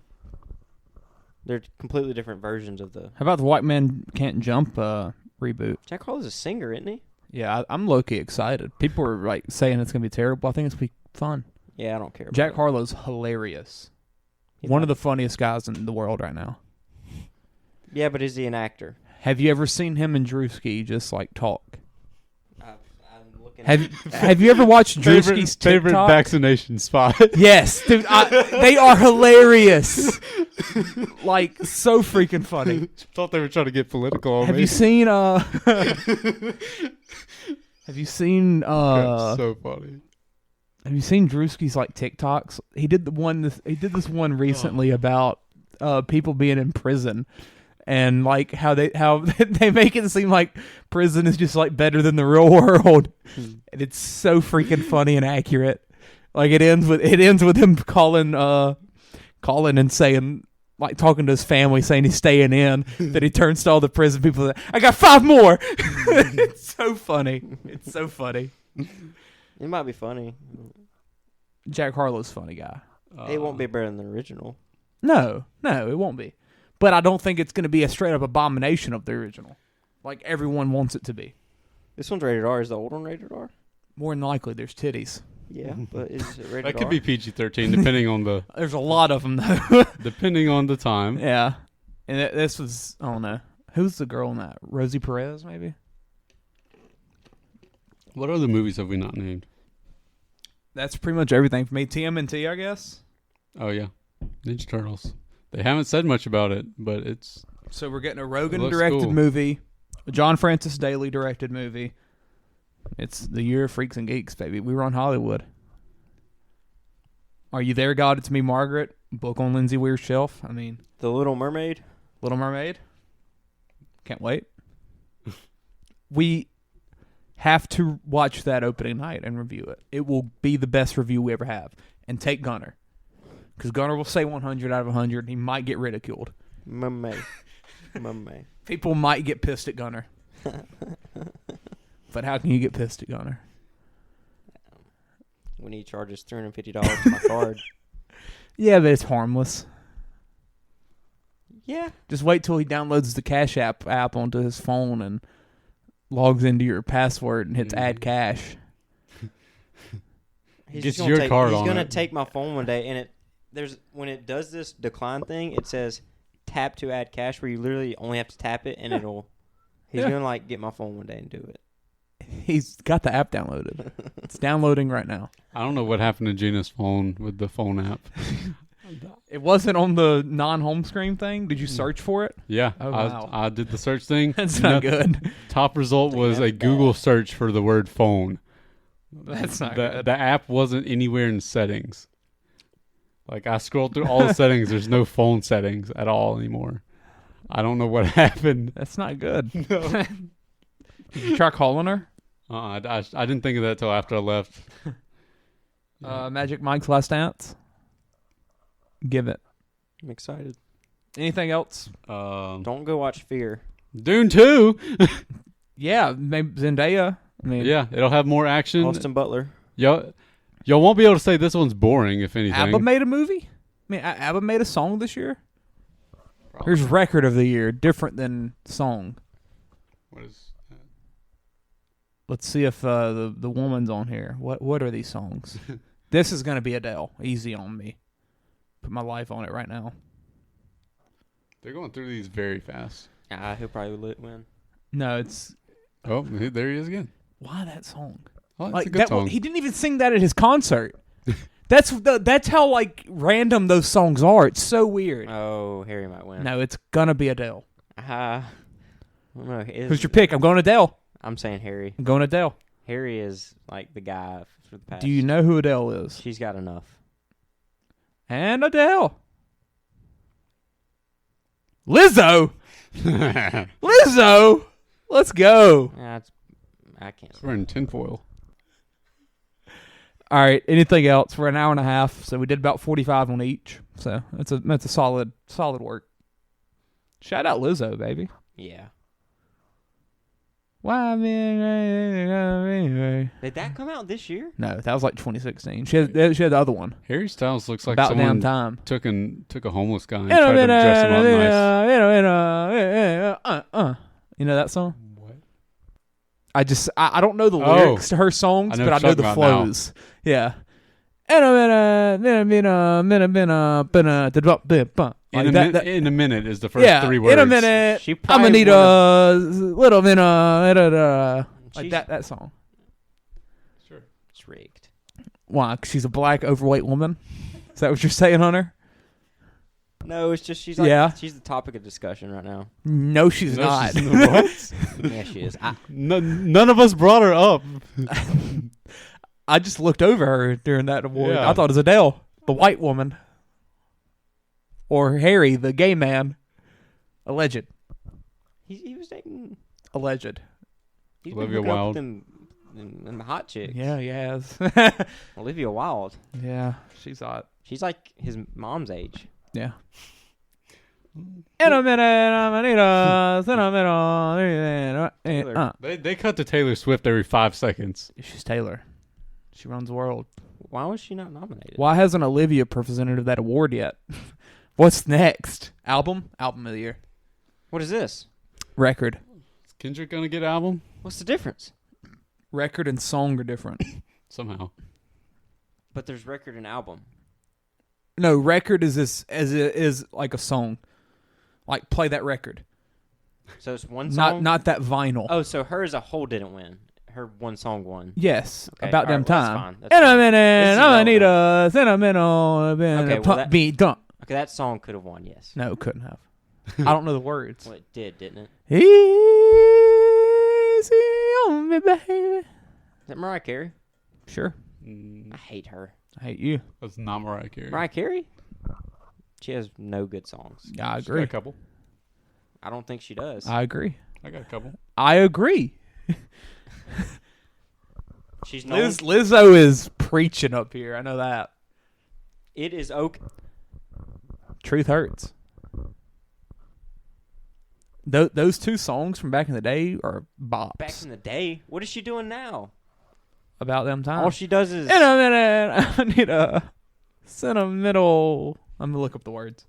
They're completely different versions of the. How about the White Man Can't Jump reboot? Jack Harlow's a singer, isn't he? Yeah, I'm low-key excited. People are like saying it's going to be terrible. I think it's going to be fun. Yeah, I don't care. Jack Harlow's hilarious. One of the funniest guys in the world right now. Yeah, but is he an actor? Have you ever seen him and Drewski just like talk? I'm looking. Have you ever watched Drewski's favorite TikTok? vaccination spot? Yes, dude. They are hilarious. Like so freaking funny. Thought they were trying to get political on Have me. you seen Have you seen That's so funny. Have you seen Drewski's like TikToks? He did this one recently about people being in prison and like how they make it seem like prison is just like better than the real world. And it's so freaking funny and accurate. Like it ends with him calling and saying, like talking to his family, saying he's staying in. That he turns to all the prison people. Like, I got 5 more. It's so funny. It's so funny. It might be funny. Jack Harlow's a funny guy. It won't be better than the original. No, it won't be. But I don't think it's going to be a straight up abomination of the original, like everyone wants it to be. This one's rated R. Is the old one rated R? More than likely, there's titties. Yeah, but is it rated That R? could be PG-13 depending on the. There's a lot of them though. Depending on the time. Yeah, and this was I don't know who's the girl in that. Rosie Perez maybe. What other movies have we not named? That's pretty much everything for me. TMNT, I guess. Oh yeah, Ninja Turtles. They haven't said much about it, but it's. So we're getting a Rogan directed movie, a John Francis Daly directed movie. It's the year of Freaks and Geeks, baby. We run Hollywood. Are You There, God? It's Me, Margaret. Book on Lindsay Weir's shelf. I mean, The Little Mermaid. Little Mermaid. Can't wait. We have to watch that opening night and review it. It will be the best review we ever have. And take Gunner. Because Gunner will say 100 out of 100. He might get ridiculed. Mermaid. People might get pissed at Gunner. But how can you get pissed at Gunner? When he charges $350 for my card. Yeah, but it's harmless. Yeah. Just wait till he downloads the Cash App onto his phone and logs into your password and hits add cash. He's gonna take my phone one day, and when it does this decline thing, it says tap to add cash, where you literally only have to tap it, and he's gonna like get my phone one day and do it. He's got the app downloaded. It's downloading right now. I don't know what happened to Gina's phone with the phone app. It wasn't on the non-home screen thing? Did you search for it? Yeah. Oh, wow. I did the search thing. That's not good. Top result was a Google search for the word phone. That's not good. The app wasn't anywhere in settings. Like, I scrolled through all the settings. There's no phone settings at all anymore. I don't know what happened. That's not good. No. Did you try calling her? I didn't think of that till after I left. Magic Mike's Last Dance? Give it. I'm excited. Anything else? Don't go watch Fear. Dune 2. Yeah, maybe Zendaya. I mean, yeah, it'll have more action. Austin Butler. Y'all won't be able to say this one's boring, if anything. ABBA made a movie? I mean, ABBA made a song this year? Probably. Here's Record of the Year, different than song. What is that? Let's see if the woman's on here. What are these songs? This is going to be Adele. Easy on me. Put my life on it right now. They're going through these very fast. He'll probably win. No, it's Oh, there he is again. Why that song? Oh, that's Like a good song. he didn't even sing that at his concert. That's how like random those songs are. It's so weird. Oh, Harry might win. No, it's gonna be Adele. I don't know. Who's your pick? I'm going Adele. I'm saying Harry. I'm going Adele. Harry is like the guy for the past. Do you know who Adele is? She's got enough. And Adele. Lizzo. Lizzo. Let's go. I can't. We're in tinfoil. All right. Anything else? We're an hour and a half, so we did about 45 on each. So that's a solid work. Shout out Lizzo, baby. Yeah. Why me? Did that come out this year? No, that was like 2016. She had the other one. Harry Styles looks like About someone damn time. took a homeless guy and tried to dress him up nice. You know that song? What? I don't know the lyrics to her songs, but I know the flows. Yeah. In a minute is the first 3 words. In a minute, I'm gonna need a little bit like that song. Sure. It's rigged. Why? 'Cause she's a black overweight woman? Is that what you're saying on her? No, it's just she's the topic of discussion right now. No, she's not. What? Yeah, she is. None of us brought her up. I just looked over her during that award. Yeah. I thought it was Adele, the white woman. Or Harry, the gay man. Alleged. He was dating. Alleged. He's Olivia been hooking up Wilde. with them hot chicks. Yeah, he has. Olivia Wilde. Yeah, she's hot. She's like his mom's age. Yeah. In a minute, I'm gonna need a They cut to Taylor Swift every 5 seconds. She's Taylor. She runs the world. Why was she not nominated? Why hasn't Olivia presented that award yet? What's next? Album of the year. What is this? Record. Is Kendrick gonna get album? What's the difference? Record and song are different. Somehow. But there's record and album. No, record is like a song. Like play that record. So it's one song? Not that vinyl. Oh, so her as a whole didn't win. Her one song won. Yes, okay. about damn time. That's fine. That's in a fine. minute, I need a sentimental pump beat dump. Okay, that song could have won, yes. No, it couldn't have. I don't know the words. Well, it did, didn't it? Easy on me, baby. Is that Mariah Carey? Sure. I hate her. I hate you. That's not Mariah Carey. Mariah Carey? She has no good songs. Yeah, I She's agree. got a couple. I don't think she does. I agree. I got a couple. I agree. She's known. Lizzo is preaching up here. I know that. It is okay. Truth hurts. Those two songs from back in the day are bops. Back in the day? What is she doing now? About them times. All she does is... In a minute, I need a sentimental... I'm going to look up the words.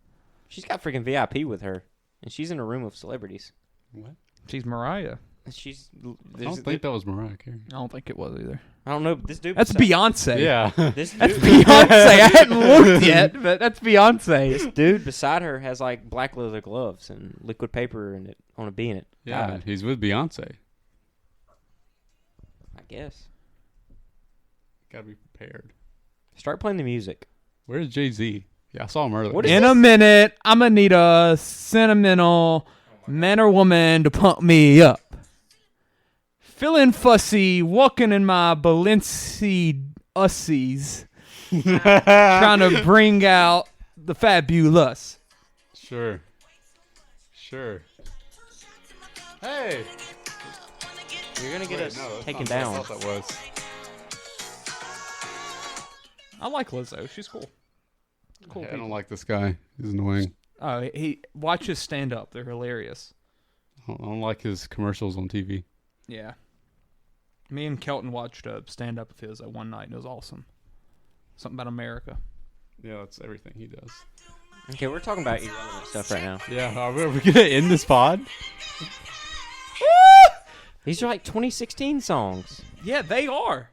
She's got freaking VIP with her. And she's in a room of celebrities. What? She's Mariah. She's... I don't think that was Mariah Carey. I don't think it was either. I don't know. This dude... That's Beyonce. Yeah. This dude, That's Beyonce. I hadn't looked yet, but that's Beyonce. This dude beside her has like black leather gloves and liquid paper and it on a bee in it. Yeah, God, he's with Beyonce. I guess. Gotta be prepared. Start playing the music. Where's Jay-Z? Yeah, I saw him earlier. What is In a minute, I'm going to need a sentimental man or woman to pump me up. Feeling fussy, walking in my Balenci ussies, trying to bring out the fabulous. Sure. Hey! You're going to get us taken I down. thought that was. I like Lizzo. She's cool. Cool. I don't like this guy. He's annoying. Oh, watch his stand up. They're hilarious. I don't like his commercials on TV. Yeah. Me and Kelton watched a stand up of his one night and it was awesome. Something about America. Yeah, that's everything he does. Okay, we're talking about irrelevant stuff right now. Yeah, are we going to end this pod? These are like 2016 songs. Yeah, they are.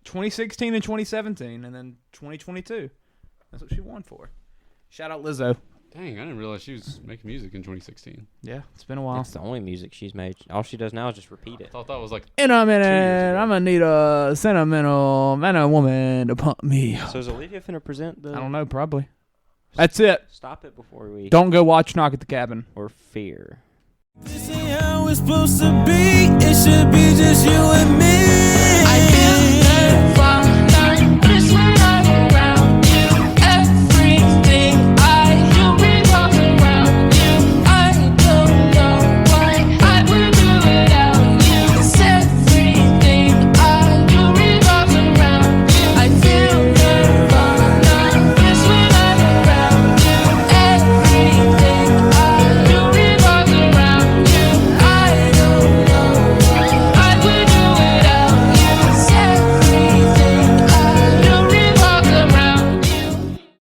2016 and 2017 and then 2022. That's what she won for. Shout out Lizzo. Dang, I didn't realize she was making music in 2016. Yeah, it's been a while. That's the only music she's made. All she does now is just repeat I it. thought that was like. In a minute, I'm gonna need a sentimental man or woman to pump me. So is Olivia finna present the? I don't know, probably. That's it. Stop it before we. Don't go watch Knock at the Cabin. Or Fear. This ain't how it's supposed to be. It should be just you and me.